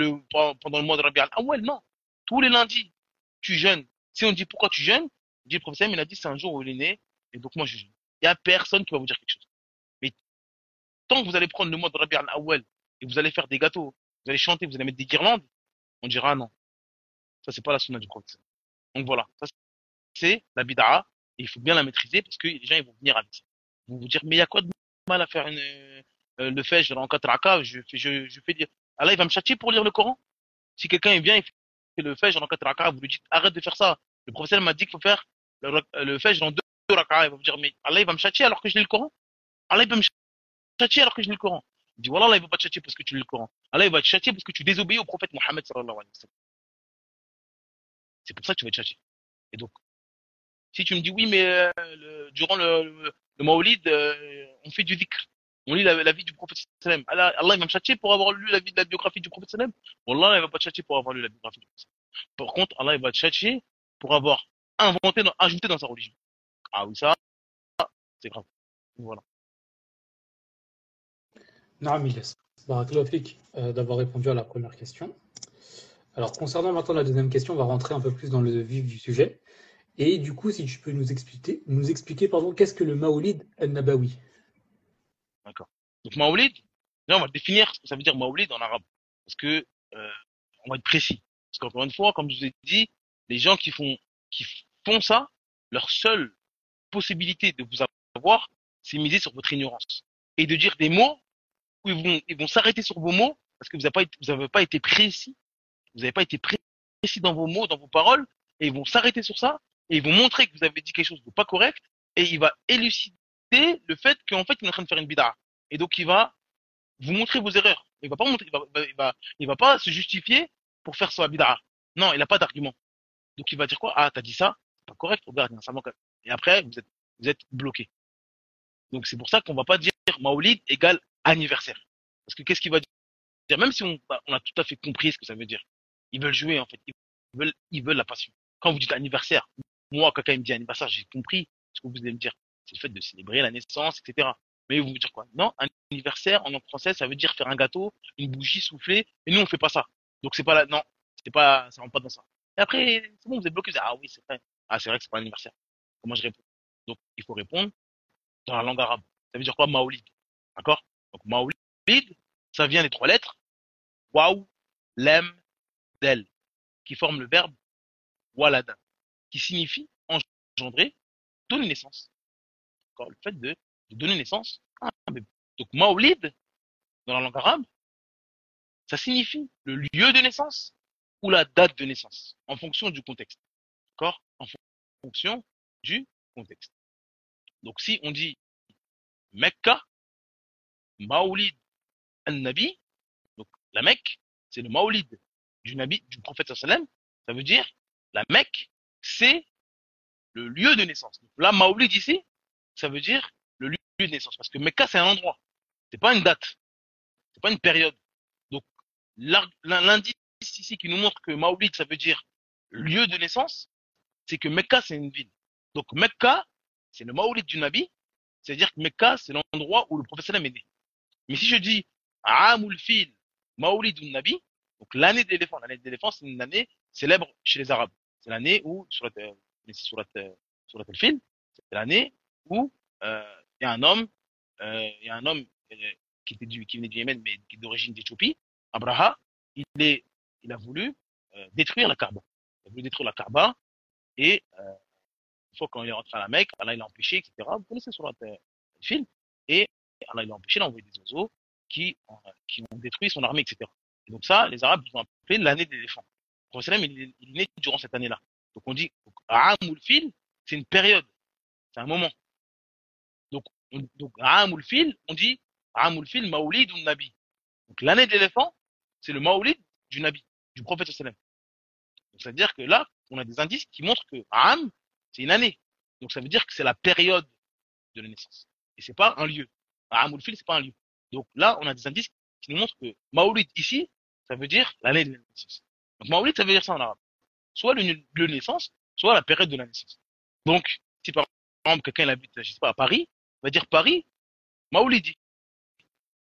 pendant le mois de Rabi al-Awwal, non. Tous les lundis, tu jeûnes. Si on dit pourquoi tu jeûnes, on dit le professeur, il a dit c'est un jour où il est né, et donc moi je jeûne. Il y a personne qui va vous dire quelque chose. Mais tant que vous allez prendre le mois de Rabi al-Awwal, et vous allez faire des gâteaux, vous allez chanter, vous allez mettre des guirlandes, on dira ah non. Ça c'est pas la sunna du prophète. Donc voilà. Ça c'est la bid'a, et il faut bien la maîtriser parce que les gens ils vont venir avec ça. Ils vont vous dire mais il y a quoi de mal à faire le fajr en 4 rakats, je fais dire, Allah il va me châtier pour lire le Coran. Si quelqu'un est bien, il fait le fajr en 4 rak'ah, vous lui dites arrête de faire ça. Le professeur m'a dit qu'il faut faire le fajr en 2 rak'ah. Il va vous dire mais Allah il va me châtier alors que je lis le Coran. Allah il va me châtier alors que je lis le Coran. Il dit voilà, Allah il va pas te châtier parce que tu lis le Coran. Allah il va te châtier parce que tu désobéis au prophète Mohammed sallallahu alayhi wa sallam. C'est pour ça que tu vas te châtier. Et donc, si tu me dis oui mais durant le Maulid, on fait du dhikr. On lit la vie du prophète sallam. Allah il va me châtier pour avoir lu la biographie du prophète sallam. Wallah, il va pas te châtier pour avoir lu la biographie du prophète. Par contre, Allah il va te châtier pour avoir ajouté dans sa religion. Ah oui, ça, c'est grave. Voilà. Naam Ilyes. Barakallahu fik, d'avoir répondu à la première question. Alors, concernant maintenant la deuxième question, on va rentrer un peu plus dans le vif du sujet. Et du coup, si tu peux nous expliquer pardon, qu'est-ce que le Maoulid al-Nabawi? D'accord. Donc, Maoulid, là, on va définir ce que ça veut dire Maoulid en arabe. Parce que, on va être précis. Parce qu'encore une fois, comme je vous ai dit, les gens qui font ça, leur seule possibilité de vous avoir, c'est miser sur votre ignorance. Et de dire des mots où ils vont s'arrêter sur vos mots parce que vous avez pas été précis. Vous n'avez pas été précis dans vos mots, dans vos paroles. Et ils vont s'arrêter sur ça. Et ils vont montrer que vous avez dit quelque chose de pas correct. Et il va élucider le fait qu'en fait, il est en train de faire une bid'a. Et donc, il va vous montrer vos erreurs. Il va pas montrer, il va pas se justifier pour faire sa bid'a. Non, il n'a pas d'argument. Donc, il va dire quoi? Ah, t'as dit ça? C'est pas correct. Regarde, ça manque. Et après, vous êtes bloqué. Donc, c'est pour ça qu'on va pas dire Maoulid égale anniversaire. Parce que qu'est-ce qu'il va dire? Même si on a tout à fait compris ce que ça veut dire. Ils veulent jouer, en fait. Ils veulent la passion. Quand vous dites anniversaire, moi, quand quelqu'un me dit anniversaire, j'ai compris ce que vous allez me dire. C'est le fait de célébrer la naissance, etc. Mais vous me dire quoi? Non, anniversaire, en langue française, ça veut dire faire un gâteau, une bougie, souffler. Et nous, on fait pas ça. Donc, c'est pas là, non. C'est pas, ça rentre pas dans ça. Et après, c'est bon, vous êtes bloqué. Vous dites, ah oui, c'est vrai. Ah, c'est vrai que c'est pas anniversaire. Comment je réponds? Donc, il faut répondre dans la langue arabe. Ça veut dire quoi, Maoulid? D'accord? Donc, Maoulid, ça vient des trois lettres. Waouh, lem, del, qui forment le verbe walada, qui signifie engendrer, donner naissance. D'accord? Le fait de donner naissance à un bébé. Donc, Maoulid, dans la langue arabe, ça signifie le lieu de naissance ou la date de naissance, en fonction du contexte. D'accord? En fonction du contexte. Donc, si on dit Mecca, Maoulid al-Nabi, donc la Mecque, c'est le Maoulid du Nabi, du prophète sallam, ça veut dire la Mecque, c'est le lieu de naissance. Donc, là, Maoulid ici, ça veut dire le lieu de naissance. Parce que Mecca, c'est un endroit. C'est pas une date. C'est pas une période. Donc, l'indice ici qui nous montre que Maoulid, ça veut dire lieu de naissance, c'est que Mecca, c'est une ville. Donc, Mecca, c'est le Maoulid du Nabi. C'est-à-dire que Mecca, c'est l'endroit où le prophète sallam est né. Mais si je dis Amul Fil, Maoulid du Nabi, donc l'année de l'éléphant, c'est une année célèbre chez les Arabes. C'est l'année où, sur la fil, c'est l'année où il y a un homme, qui venait du Yémen, mais qui est d'origine d'Éthiopie, Abraha, il a voulu détruire la Kaaba. Il a voulu détruire la Kaaba et une fois quand il est rentré à la Mecque, Allah il l'a empêché, etc. Vous connaissez sur le film. Et Allah il l'a empêché, il a envoyé des oiseaux qui ont détruit son armée, etc. Et donc ça, les Arabes ils ont appelé l'année des éléphants. Le prophète il est né durant cette année-là. Donc on dit, Amul Fil, c'est une période, c'est un moment. Donc Amul Fil, on dit Amul Fil Maoulid ou Nabi. Donc l'année de l'éléphant, c'est le Maoulid du Nabi, du prophète sallam. Donc ça veut dire que là, on a des indices qui montrent que Am, c'est une année. Donc ça veut dire que c'est la période de la naissance. Et c'est pas un lieu. Amul Fil, c'est pas un lieu. Donc là, on a des indices qui nous montrent que Maoulid ici, ça veut dire l'année de la naissance. Donc Maoulid, ça veut dire ça en arabe. Soit le lieu de naissance, soit la période de la naissance. Donc, si par exemple quelqu'un habite, je sais pas, à Paris, on va dire Paris, Maoulidi.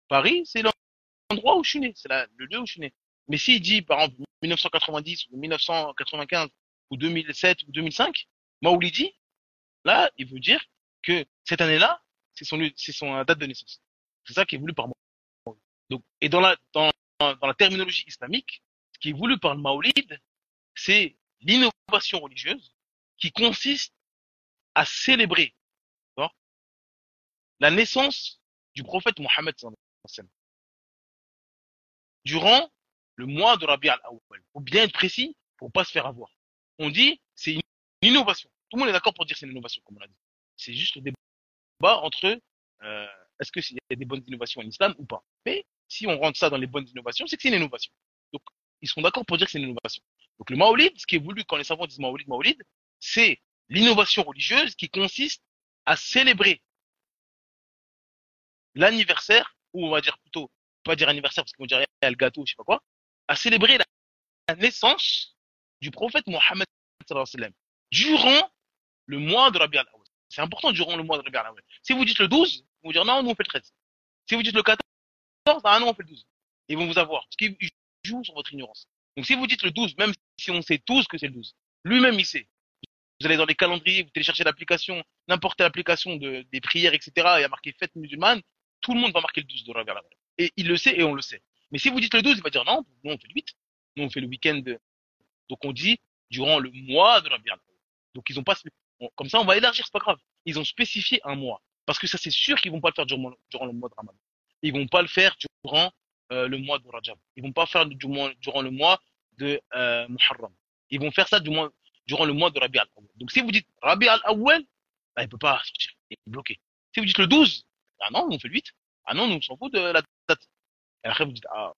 Paris, c'est l'endroit où je suis né, c'est le lieu où je suis né. Mais s'il dit, par exemple, 1990 ou 1995 ou 2007 ou 2005, Maoulidi, là, il veut dire que cette année-là, c'est son date de naissance. C'est ça qui est voulu par Maoulid. Donc, et dans la terminologie islamique, ce qui est voulu par le Maoulid, c'est l'innovation religieuse qui consiste à célébrer, d'accord, la naissance du prophète Mohammed sallallahu alayhi wa sallam durant le mois de Rabi al-Awwal. Faut bien être précis pour pas se faire avoir. On dit c'est une innovation. Tout le monde est d'accord pour dire c'est une innovation, comme on a dit. C'est juste le débat entre est-ce qu'il y a des bonnes innovations en islam ou pas. Mais si on rentre ça dans les bonnes innovations, c'est que c'est une innovation. Donc ils sont d'accord pour dire que c'est une innovation. Donc le Maoulid, ce qui est voulu quand les savants disent Maoulid, Maoulid, c'est l'innovation religieuse qui consiste à célébrer l'anniversaire, ou on va dire plutôt, pas dire anniversaire parce qu'on dirait le gâteau, je sais pas quoi, à célébrer la naissance du prophète Mohammed sallallahu alayhi wa sallam durant le mois de Rabi al-Awwal. C'est important durant le mois de Rabi al-Awwal. Si vous dites le 12, ils vont dire non, nous on fait le 13. Si vous dites le 14, ah non, on fait le 12. Ils vont vous avoir. Parce qu'ils jouent sur votre ignorance. Donc si vous dites le 12, même si on sait tous que c'est le 12, lui-même il sait. Vous allez dans les calendriers, vous téléchargez l'application, n'importe quelle application des prières, etc. Il y a marqué fête musulmane, tout le monde va marquer le 12 de Rabi al-Awwal. Et il le sait et on le sait. Mais si vous dites le 12, il va dire non, nous on fait le 8. Nous on fait le week-end. Donc on dit durant le mois de Rabi al-Awwal. Donc ils ont pas, comme ça on va élargir, c'est pas grave. Ils ont spécifié un mois. Parce que ça c'est sûr qu'ils vont pas le faire durant le mois de Ramadan. Ils vont pas le faire durant le mois de Rajab. Ils vont pas faire durant le mois de Muharram. Ils vont faire ça durant le mois de Rabi al-Awwal. Donc si vous dites Rabi al-Awwal, bah, il peut pas sortir. Il est bloqué. Si vous dites le 12, ah non, nous on fait le 8. Ah non, nous on s'en fout de la date. Et après vous dites, vous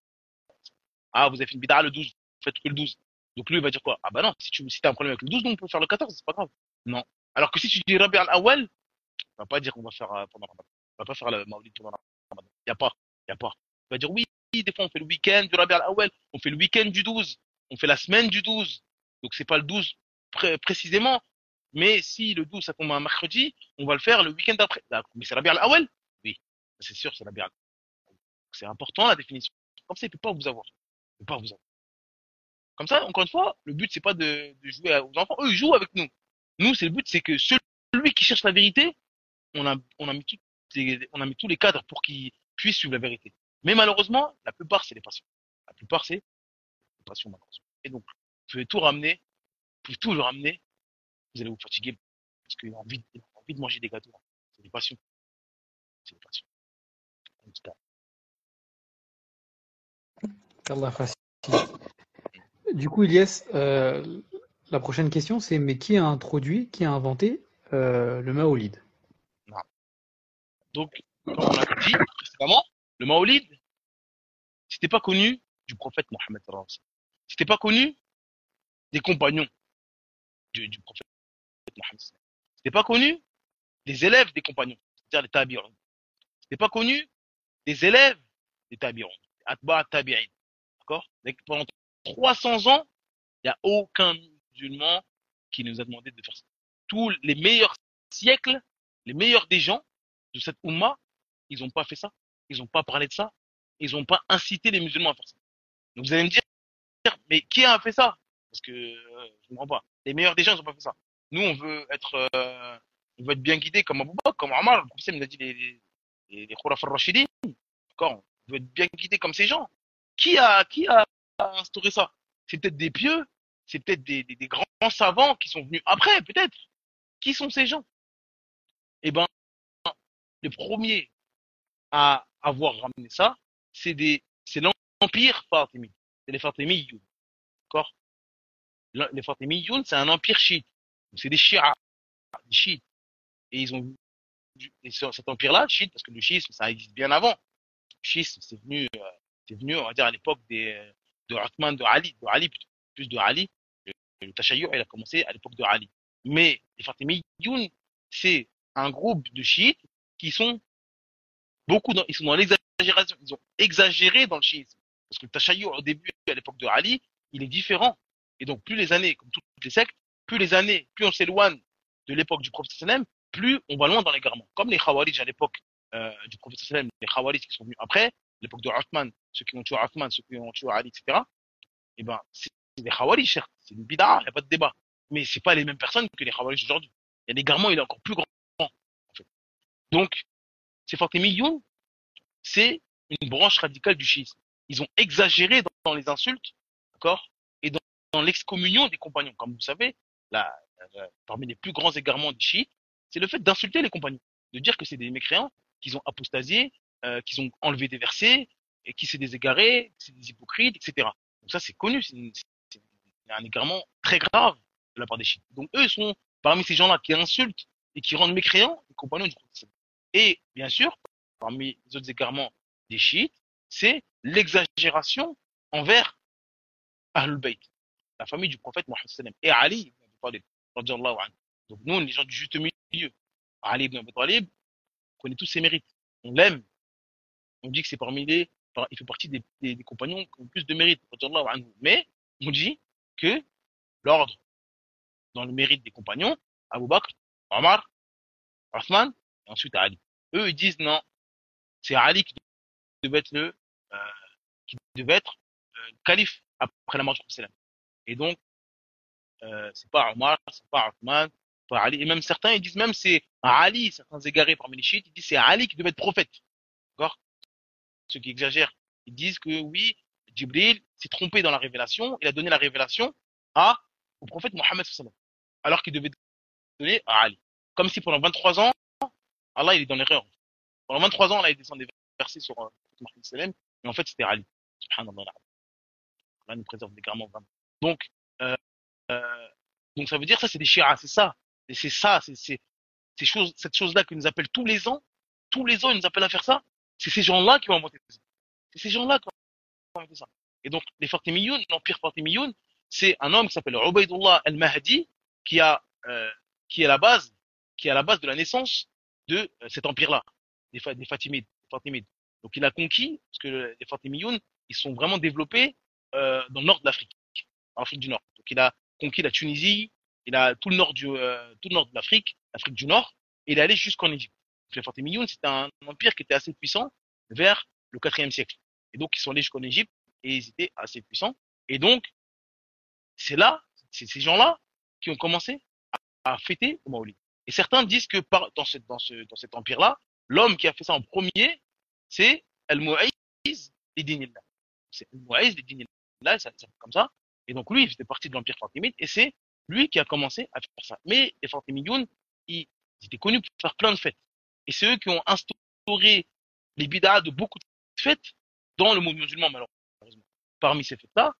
avez fait une bid'a le 12, vous faites que le 12. Donc lui il va dire quoi? Ah bah non, si t'as un problème avec le 12, nous on peut faire le 14, c'est pas grave. Non. Alors que si tu dis Rabi al-Awwal, on va pas dire qu'on va faire pendant Ramadan. On va pas faire le Maulid pendant Ramadan. Y a pas. Y a pas. On va dire oui, des fois on fait le week-end du Rabi al-Awwal, on fait le week-end du 12, on fait la semaine du 12. Donc c'est pas le 12 précisément, mais si le 12 ça tombe un mercredi, on va le faire le week-end d'après. Mais c'est Rabi al-Awwal? Oui, c'est sûr, c'est Rabi al-Awwal. C'est important la définition. Comme ça, il peut pas vous avoir. Il peut pas vous avoir. Comme ça, encore une fois, le but c'est pas de jouer aux enfants. Eux ils jouent avec nous. Nous, c'est le but, c'est que celui qui cherche la vérité, on a mis tous les cadres pour qu'ils puissent suivre la vérité. Mais malheureusement, la plupart, c'est les passions. La plupart, c'est les passions, malheureusement. Et donc, vous pouvez tout ramener, vous pouvez tout le ramener, vous allez vous fatiguer parce qu'il a envie de manger des gâteaux. C'est des passions. C'est des passions. Allah facile. Du coup, Ilyes, la prochaine question, c'est mais qui a introduit, qui a inventé le Maolid? Non. Donc, comme on l'a dit précédemment, le Maolid, c'était pas connu du prophète Mohammed sallallahu alayhi wa sallam. C'était pas connu des compagnons du prophète Mohammed sallallahu alayhi wa sallam. C'était pas connu des élèves des compagnons, c'est-à-dire les tabi'un. C'était pas connu des élèves des tabi'un, atba tabi'in. D'accord? Donc, pendant 300 ans, il n'y a aucun musulman qui nous a demandé de faire ça. Tous les meilleurs siècles, les meilleurs des gens de cette Ummah, ils n'ont pas fait ça. Ils n'ont pas parlé de ça. Ils n'ont pas incité les musulmans à faire ça. Donc vous allez me dire, mais qui a fait ça? Parce que je ne comprends pas. Les meilleurs des gens n'ont pas fait ça. Nous, on veut être bien guidé comme Abu Bakr, comme Omar. Le prophète nous a dit les Khulaf al-Rashidin. D'accord? On veut être bien guidé comme ces gens. Qui a instauré ça? C'est peut-être des pieux, c'est peut-être des grands savants qui sont venus après, peut-être. Qui sont ces gens? Eh ben, les premiers à avoir ramené ça, c'est l'empire fatimide. C'est les Fatimiyoun. D'accord? Les Fatimiyoun, c'est un empire chiite. C'est des chiites. Et ils ont et cet empire-là, chiite, parce que le chiisme, ça existe bien avant. Le chiisme, c'est venu, on va dire, à l'époque de Othman, de Ali plutôt, plus de Ali. Le Tashayyu', il a commencé à l'époque de Ali. Mais les Fatimiyoun, c'est un groupe de chiites qui sont ils sont dans l'exagération. Ils ont exagéré dans le chiisme. Parce que le Tashayyu', au début, à l'époque de Ali, il est différent. Et donc, plus les années, comme toutes les sectes, plus on s'éloigne de l'époque du prophète sallam, plus on va loin dans l'égarement. Comme les Khawarij à l'époque du prophète sallam, les Khawarij qui sont venus après, l'époque de Uthman, ceux qui ont tué Uthman, ceux qui ont tué Ali, etc. Eh ben, c'est des Khawarij, certes. C'est une bid'a, il n'y a pas de débat. Mais c'est pas les mêmes personnes que les Khawarij d'aujourd'hui. Et l'égarement, il est encore plus grand, en fait. Donc, ces Fatimiyoun, c'est une branche radicale du chiisme. Ils ont exagéré dans les insultes, d'accord, et dans l'excommunion des compagnons. Comme vous savez, parmi les plus grands égarements des chiites, c'est le fait d'insulter les compagnons, de dire que c'est des mécréants, qu'ils ont apostasié, qu'ils ont enlevé des versets, et qui c'est des égarés, c'est des hypocrites, etc. Donc ça, c'est connu, c'est un égarement très grave de la part des chiites. Donc eux sont parmi ces gens-là qui insultent et qui rendent mécréants les compagnons du prophète. Et bien sûr, parmi les autres égarements des chiites, c'est l'exagération envers Ahlul Bayt, la famille du prophète Mohammed sallam, et Ali ibn Abi Talib, radiyallahu anhu. Donc nous, on est les gens du juste milieu. Ali ibn Abi Talib, on connaît tous ses mérites. On l'aime, On dit que c'est il fait partie des compagnons qui ont le plus de mérite, radiyallahu anhu. Mais on dit que l'ordre dans le mérite des compagnons, Abu Bakr, Omar, Othman, et ensuite Ali. Eux, ils disent non, c'est Ali qui devait être euh, le calife après la mort du prophète. Et donc, c'est pas Omar, c'est pas Othman, c'est pas Ali. Et même certains, ils disent même c'est Ali, certains égarés parmi les chiites, ils disent c'est Ali qui devait être prophète. D'accord? Ceux qui exagèrent, ils disent que oui, Jibril s'est trompé dans la révélation, il a donné la révélation à, au prophète Mohammed sallallahu alayhi wa sallam, alors qu'il devait donner à Ali. Comme si pendant 23 ans, Allah il est dans l'erreur. Pendant 23 ans, Allah il descend des versets sur Mohammed sallam, mais en fait c'était Ali. Subhanallah. Allah nous préserve des vraiment vraiment. Donc, euh, euh, donc ça veut dire ça c'est des shi'a, c'est ça. Et c'est ça, cette chose-là qu'ils nous appellent tous les ans ils nous appellent à faire ça. C'est ces gens-là qui ont inventé ça. C'est ces gens-là qui ont inventé ça. Et donc les Fatimiyoun, l'empire Fatimiyoun, c'est un homme qui s'appelle Ubaydullah al-Mahdi qui a qui est à la base de la naissance de cet empire-là, des Fatimides. Donc il a conquis parce que les Fatimiyoun, ils sont vraiment développés dans le nord de l'Afrique, en Afrique du Nord. Donc il a conquis la Tunisie, il a tout le nord de l'Afrique, l'Afrique du Nord, et il est allé jusqu'en Égypte. Donc les Fatimiyoun, c'était un empire qui était assez puissant vers le 4e siècle. Et donc ils sont allés jusqu'en Égypte et ils étaient assez puissants. Et donc c'est là, c'est ces gens-là qui ont commencé à fêter le Maolid. Et certains disent que dans cet empire-là, l'homme qui a fait ça en premier, c'est Al-Mu'ayz Lidinillah. C'est Al-Mu'ayz Lidinillah, ça s'appelle comme ça. Et donc lui, il faisait partie de l'empire fatimide et c'est lui qui a commencé à faire ça. Mais les Fatimiyoun, ils étaient connus pour faire plein de fêtes. Et c'est eux qui ont instauré les bid'ah de beaucoup de fêtes dans le monde musulman, malheureusement. Parmi ces fêtes-là,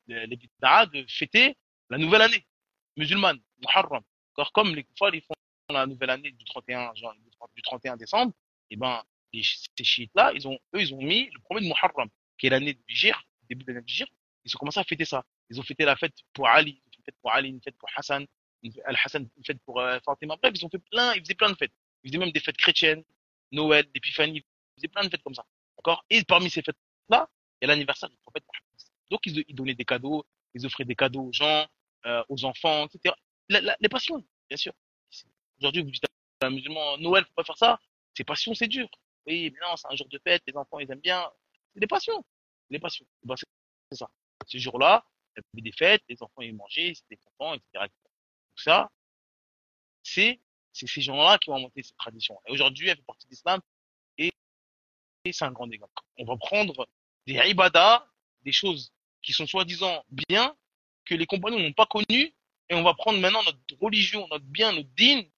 les bid'ah de fêter la nouvelle année musulmane, Muharram. Car comme les kuffars, ils font la nouvelle année du 31, genre, du 31 décembre, et ben, ces chiites-là, ils ont mis le premier de Muharram, qui est l'année du Hijr, début de l'année du Hijr. Ils ont commencé à fêter ça. Ils ont fêté la fête pour Ali, une fête pour Ali, une fête pour Hassan, Al-Hassan, une fête pour Fatima. Bref, ils faisaient plein de fêtes. Ils faisaient même des fêtes chrétiennes, Noël, l'Épiphanie, ils faisaient plein de fêtes comme ça. D'accord? Et parmi ces fêtes-là, il y a l'anniversaire du prophète Mohammed. Donc, ils donnaient des cadeaux, ils offraient des cadeaux aux gens, aux enfants, etc. Les passions, bien sûr. Aujourd'hui, vous dites à un musulman, Noël, faut pas faire ça. C'est passion, c'est dur. Oui, mais non, c'est un jour de fête, les enfants, ils aiment bien. C'est des passions. Les passions. Ben, c'est ça. Ce jour-là, il y avait des fêtes, les enfants, ils mangeaient, ils étaient contents, etc. Tout ça, c'est, c'est ces gens-là qui ont inventé cette tradition. Et aujourd'hui, elle fait partie de l'islam et, et c'est un grand dégât. On va prendre des ibadas, des choses qui sont soi-disant bien, que les compagnons n'ont pas connues, et on va prendre maintenant notre religion, notre bien, notre dîne,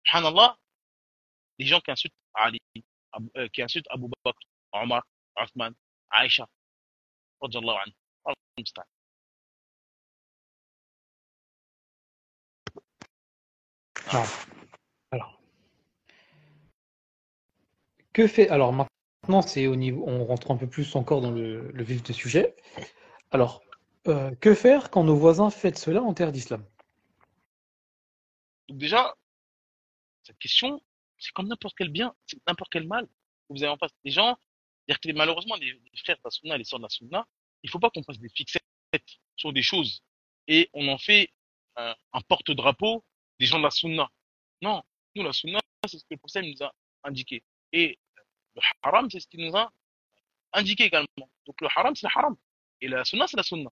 subhanallah, les gens qui insultent Ali, qui insultent Abu Bakr, Omar, Othman, Aïcha, radiyallahu anhu. Allah musta'an. Non. Alors, que fait. Alors maintenant, c'est au niveau. On rentre un peu plus encore dans le vif du sujet. Alors, que faire quand nos voisins fêtent cela en terre d'islam? Donc déjà, cette question, c'est comme n'importe quel bien, c'est n'importe quel mal que vous avez en face. Les gens, c'est-à-dire que malheureusement, les frères de la Sunna, les sœurs de la Sunna, il faut pas qu'on fasse des fixettes sur des choses et on en fait un porte-drapeau des gens de la Sunna. Non, nous, la Sunna, c'est ce que le prophète nous a indiqué. Et le haram, c'est ce qu'il nous a indiqué également. Donc le haram, c'est le haram. Et la Sunna, c'est la Sunna.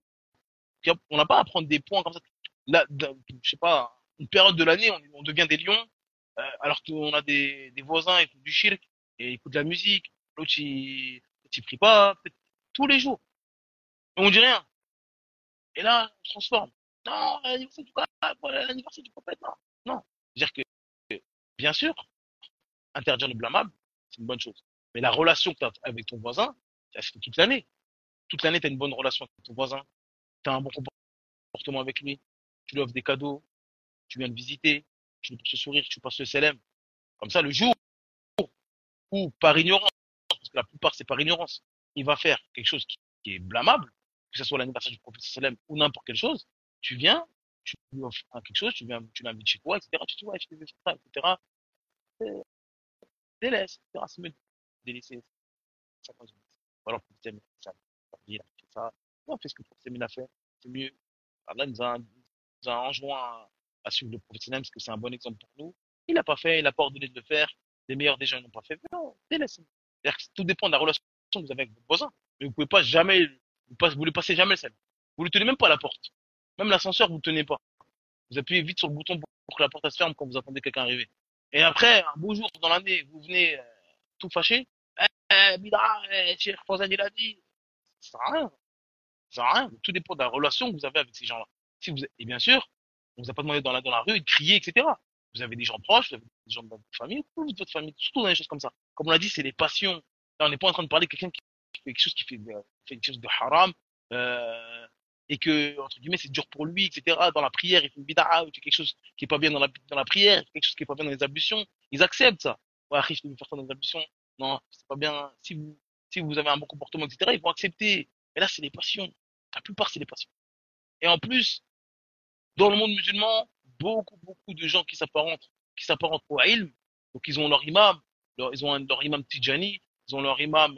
On n'a pas à prendre des points comme ça. Là, je sais pas, une période de l'année, on devient des lions, alors qu'on a des voisins, ils font du shirk, et ils écoutent de la musique, l'autre il prie pas, peut-être tous les jours. Et on dit rien. Et là, on se transforme. Non, l'anniversaire du prophète, non. Non. C'est-à-dire que, bien sûr, interdire le blâmable, c'est une bonne chose. Mais la relation que tu as avec ton voisin, ça se fait toute l'année. Toute l'année, tu as une bonne relation avec ton voisin, tu as un bon comportement avec lui, tu lui offres des cadeaux, tu viens le visiter, tu lui portes ce sourire, tu passes le salam. Comme ça, le jour où, par ignorance, parce que la plupart c'est par ignorance, il va faire quelque chose qui est blâmable, que ce soit l'anniversaire du prophète sallam ou n'importe quelle chose, tu viens, tu lui offres quelque chose, tu l'invites chez toi, etc. Tu dis, ouais, je t'ai vu faire ça, etc. Délaisse, etc. C'est mieux de délaisser. ça quand ou alors tu dis, mais ça, il a fait ça. Non, fais ce que le prophète a fait. C'est mieux. Allah nous a enjoint à suivre le prophète parce que c'est un bon exemple pour nous. Il n'a pas fait, il n'a pas ordonné de le faire. Les meilleurs des gens n'ont pas fait. Non, délaisse. C'est-à-dire que tout dépend de la relation que vous avez avec votre voisin. Mais vous pouvez pas jamais, vous ne passez jamais le sel. Vous ne tenez même pas à la porte. Même l'ascenseur, vous ne tenez pas. Vous appuyez vite sur le bouton pour que la porte elle se ferme quand vous attendez quelqu'un arriver. Et après, un beau jour dans l'année, vous venez tout fâché. Bida, Cheikh Fawzan, il a dit. Ça sert à rien. Ça sert à rien. Tout dépend de la relation que vous avez avec ces gens-là. Si vous, et bien sûr, on vous a pas demandé dans la rue de crier, etc. Vous avez des gens proches, vous avez des gens de votre famille, ou de votre famille, surtout dans des choses comme ça. Comme on l'a dit, c'est les passions. Là, on n'est pas en train de parler de quelqu'un qui fait quelque chose fait quelque chose de haram, et que, entre guillemets, c'est dur pour lui, etc. Dans la prière, il fait une bid'a, ou il fait quelque chose qui est pas bien dans la prière, il fait quelque chose qui est pas bien dans les ablutions. Ils acceptent ça. Ouais, Akhi, je vais faire ça dans les ablutions. Non, c'est pas bien. Si vous avez un bon comportement, etc., ils vont accepter. Mais là, c'est les passions. La plupart, c'est les passions. Et en plus, dans le monde musulman, beaucoup de gens qui s'apparentent au ilm. Donc, ils ont leur imam, ils ont leur imam Tijani, ils ont leur imam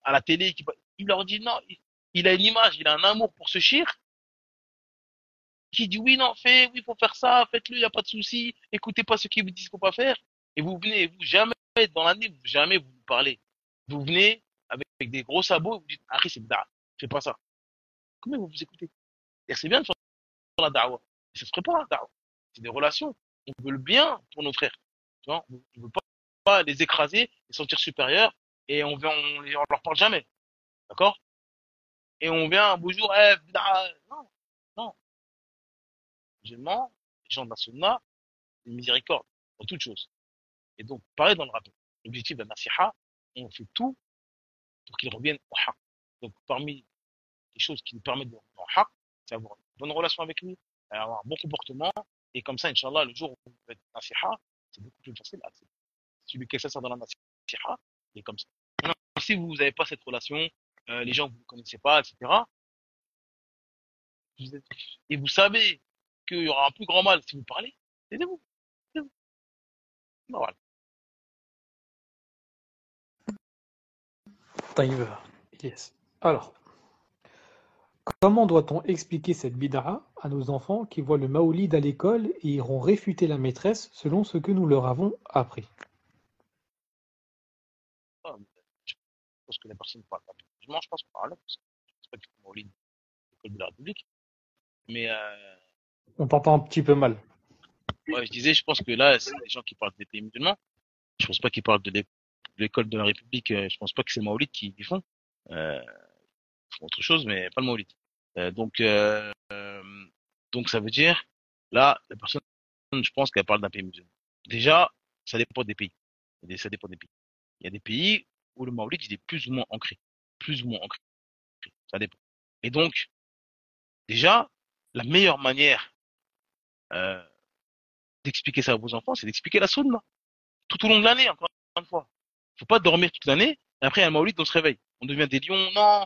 à la télé. Il leur dit non, il a une image, il a un amour pour ce shir, qui dit oui, non, oui, faut faire ça, faites-le, il n'y a pas de souci, écoutez pas ceux qui vous disent qu'il faut pas faire. Et vous venez, vous, jamais, dans l'année, jamais vous parlez. Vous venez avec des gros sabots, vous dites, ah, c'est bid'a, fais pas ça. Comment vous vous écoutez? Et c'est bien de faire la da'wah. Mais ça se ferait pas, la da'wah. C'est des relations. On veut le bien pour nos frères. Tu vois, on veut pas les écraser, les sentir supérieurs, et on leur parle jamais. D'accord? Et on vient un beau jour, non, non. Musulmans, les gens de la sunna, une miséricorde, dans toute chose. Et donc, pareil dans le rappel. L'objectif de la nasiha, on fait tout pour qu'ils reviennent au haq. Donc, parmi les choses qui nous permettent de revenir au haq, c'est avoir une bonne relation avec lui, avoir un bon comportement, et comme ça, Inch'Allah, le jour où vous faites nasiha, c'est beaucoup plus facile à accepter. Celui qui essaie ça dans la nasiha, il est comme ça. Maintenant, si vous n'avez pas cette relation, les gens que vous ne connaissez pas, etc., et vous savez qu'il y aura un plus grand mal si vous parlez, aidez-vous. Aidez-vous. Ben voilà. طيب. Yes. Alors, comment doit-on expliquer cette bid'a à nos enfants qui voient le maoulid à l'école et iront réfuter la maîtresse selon ce que nous leur avons appris? Ah, je pense que les personnes ne parlent pas. Je pense pas là, parce que je pense pas qu'ils font en ligne l'école de la République. Mais On t'entend un petit peu mal. ouais, je disais, je pense que là, c'est des gens qui parlent des pays musulmans. Je pense pas qu'ils parlent de l'école de la République. Je pense pas que c'est le Maolid qui font. Euh, ils font autre chose, mais pas le Maolid. Euh, donc, euh, euh, donc ça veut dire, là, la personne, je pense qu'elle parle d'un pays musulman. Déjà, ça dépend des pays. Ça dépend des pays. Il y a des pays où le Maolid, il est plus ou moins ancré. Plus ou moins ancré. Ça dépend. Et donc, déjà, la meilleure manière euh, d'expliquer ça à vos enfants, c'est d'expliquer la sunna. Tout au long de l'année, encore une fois. Faut pas dormir toute l'année, et après, à un Maolid, on se réveille. On devient des lions, non,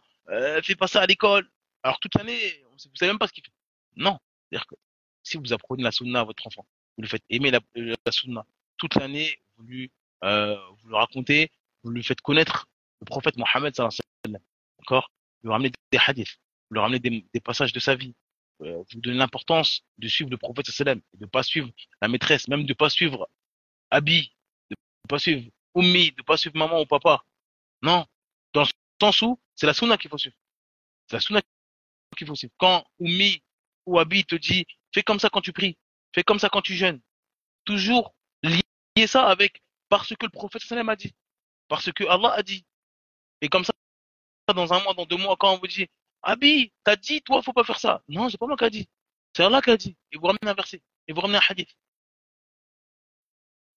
fais pas ça à l'école. Alors, toute l'année, vous savez même pas ce qu'il fait. Non. C'est-à-dire que si vous apprenez la sunna à votre enfant, vous le faites aimer la sunna toute l'année, vous le racontez, vous lui faites connaître le prophète Mohammed, sallallahu alayhi wa sallam. D'accord? Vous lui ramenez des hadiths, vous lui ramenez des passages de sa vie. Vous donnez l'importance de suivre le prophète sallallahu alayhi wa sallam, et de pas suivre la maîtresse, même de pas suivre Abi, de pas suivre Ummi, de pas suivre maman ou papa. Non. Dans le sens où c'est la sunna qu'il faut suivre. C'est la sunna qu'il faut suivre. Quand Ummi ou Abi te dit, fais comme ça quand tu pries, fais comme ça quand tu jeûnes, toujours lier ça avec parce que le prophète sallam a dit, parce que Allah a dit. Et comme ça, dans un mois, dans 2 mois, quand on vous dit, Abi, t'as dit, toi, faut pas faire ça. Non, c'est pas moi qui a dit. C'est Allah qui a dit. Et vous ramenez un verset. Et vous ramenez un hadith.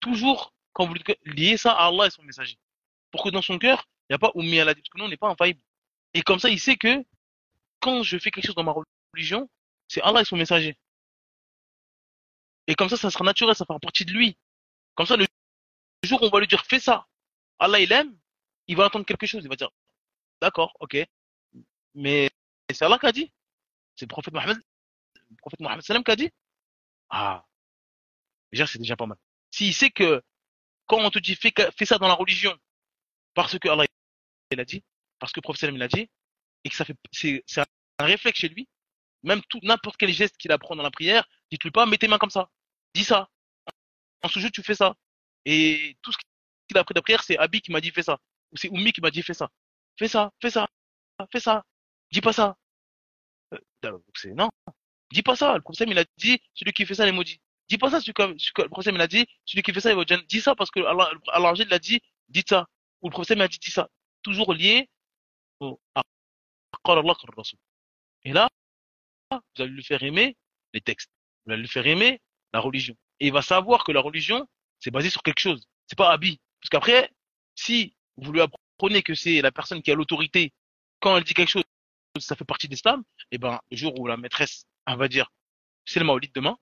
Toujours, quand vous liez ça à Allah et son messager. Pour que dans son cœur, il n'y a pas Ummi Allah dit, parce que nous, on n'est pas infaillible. Et comme ça, il sait que quand je fais quelque chose dans ma religion, c'est Allah et son messager. Et comme ça sera naturel, ça fera partie de lui. Comme ça, le jour où on va lui dire, fais ça, Allah, il aime, il va entendre quelque chose, il va dire, d'accord, ok, mais c'est Allah qui a dit, c'est le prophète Mohammed sallam qui a dit, ah, déjà, c'est déjà pas mal. S'il sait que quand on te dit, fais ça dans la religion, parce que Allah il a dit, parce que le prophète il a dit, et que c'est un réflexe chez lui, même n'importe quel geste qu'il apprend dans la prière, dites-lui pas, mets tes mains comme ça, dis ça, en sujud tu fais ça. Et tout ce qu'il a appris de la prière, c'est Abi qui m'a dit fais ça, ou c'est Oumi qui m'a dit fais ça, fais ça, fais ça, fais ça, dis pas ça. Donc non, dis pas ça. Le prophète il a dit, celui qui fait ça, il est maudit. Dis pas ça, le prophète il a dit, celui qui fait ça, il va au Jannah. Dis ça parce que Allah il a dit, dites ça. Ou le prophète il a dit, dis ça. Toujours lié au Qala Allah, Qala Rasul. Et là, vous allez lui faire aimer les textes. Vous allez lui faire aimer la religion. Et il va savoir que la religion, c'est basé sur quelque chose. C'est pas Abi. Parce qu'après, si vous lui apprenez que c'est la personne qui a l'autorité, quand elle dit quelque chose, ça fait partie de l'islam, et ben, le jour où la maîtresse, elle va dire, c'est le Maolid demain,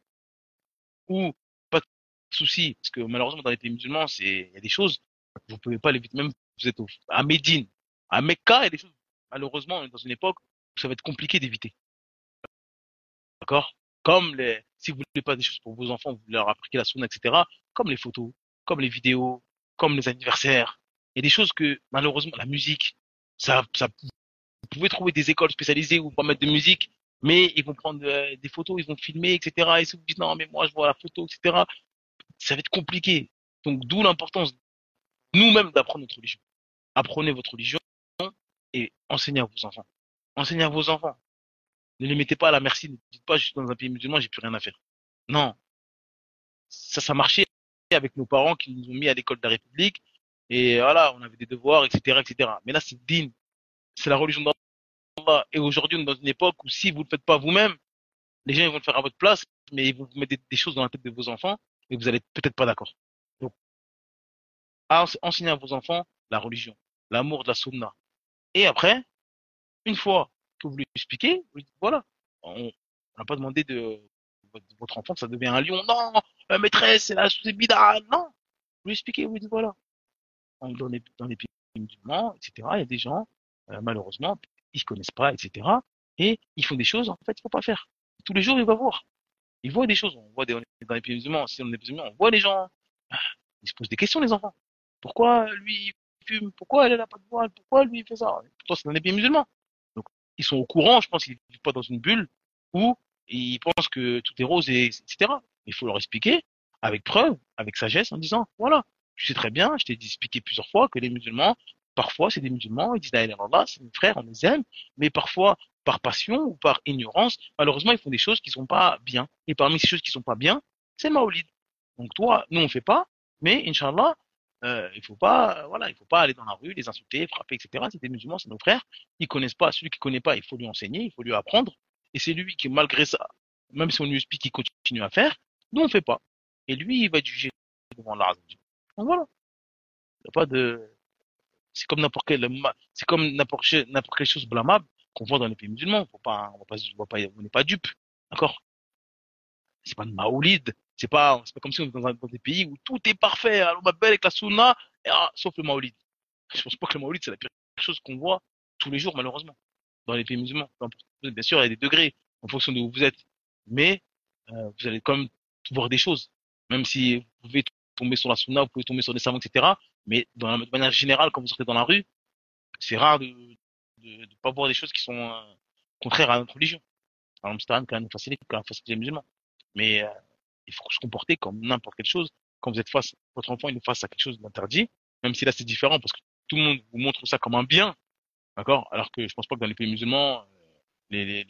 ou pas de souci, parce que malheureusement, dans les pays musulmans, il y a des choses, vous pouvez pas l'éviter, même vous êtes à Médine, à Mecca, il y a des choses, malheureusement, on est dans une époque où ça va être compliqué d'éviter. D'accord? Si vous voulez pas des choses pour vos enfants, vous leur appliquez la sunna, etc., comme les photos, comme les vidéos, comme les anniversaires. Il y a des choses que, malheureusement, la musique, vous pouvez trouver des écoles spécialisées où on va mettre de musique, mais ils vont prendre des photos, ils vont filmer, etc. Et si vous dites non, mais moi je vois la photo, etc., ça va être compliqué. Donc d'où l'importance nous-mêmes d'apprendre notre religion. Apprenez votre religion et enseignez à vos enfants. Enseignez à vos enfants. Ne les mettez pas à la merci. Ne dites pas je suis dans un pays musulman, j'ai plus rien à faire. Non, ça marchait avec nos parents qui nous ont mis à l'école de la République et voilà, on avait des devoirs, etc., etc. Mais là c'est digne, c'est la religion d'Allah. Et aujourd'hui on est dans une époque où si vous ne le faites pas vous-même, les gens ils vont le faire à votre place, mais ils vont vous mettre des choses dans la tête de vos enfants et vous allez peut-être pas d'accord. Donc, enseignez à vos enfants la religion, l'amour de la sunna. Et après, une fois que vous lui expliquez, vous lui dites, voilà, on n'a pas demandé de votre enfant que ça devient un lion. Non, la maîtresse, c'est bid'a. Non, vous lui expliquez, vous lui dites, voilà, dans les pays musulmans, etc., il y a des gens, malheureusement, ils se connaissent pas, etc., et ils font des choses, en fait, il faut pas faire. Tous les jours, il va voir. Ils voient des choses. On est dans les pays musulmans, si on est musulmans, on voit les gens. Ils se posent des questions, les enfants. Pourquoi lui il fume? Pourquoi elle n'a pas de voile? Pourquoi lui il fait ça? Pourtant, c'est dans les pays musulmans. Donc, ils sont au courant, je pense qu'ils vivent pas dans une bulle où ils pensent que tout est rose, etc. Il faut leur expliquer avec preuve, avec sagesse, en disant, voilà, tu sais très bien, je t'ai expliqué plusieurs fois que les musulmans, parfois, c'est des musulmans, ils disent la ilaha illallah, c'est mes frères, on les aime, mais parfois, par passion ou par ignorance, malheureusement, ils font des choses qui sont pas bien. Et parmi ces choses qui sont pas bien, c'est le Maolid. Donc toi, nous on fait pas, mais Inch'Allah, il faut pas aller dans la rue, les insulter, frapper, etc. C'est des musulmans, c'est nos frères. Ils connaissent pas. Celui qui connaît pas, il faut lui enseigner, il faut lui apprendre. Et c'est lui qui, malgré ça, même si on lui explique, il continue à faire. Nous on fait pas. Et lui, il va être jugé devant Allah. Donc voilà. Il y a pas de, c'est comme n'importe quelle chose blâmable qu'on voit dans les pays musulmans. On n'est pas dupes. D'accord? C'est pas de Maoulid. C'est pas comme si on était dans des pays où tout est parfait. Alors, ma belle avec la sunna, sauf le Maoulid. Je pense pas que le Maoulid, c'est la pire chose qu'on voit tous les jours, malheureusement, dans les pays musulmans. Bien sûr, il y a des degrés en fonction de où vous êtes. Mais, vous allez quand même voir des choses. Même si vous pouvez tomber sur la sunna, vous pouvez tomber sur des savants, etc. Mais de manière générale, quand vous sortez dans la rue, c'est rare de pas voir des choses qui sont contraires à notre religion. Par exemple, c'est quand même facile, quand même facile les musulmans. Mais il faut se comporter comme n'importe quelle chose. Quand vous êtes votre enfant il est face à quelque chose d'interdit, même si là c'est différent parce que tout le monde vous montre ça comme un bien, d'accord? Alors que je pense pas que dans les pays musulmans, les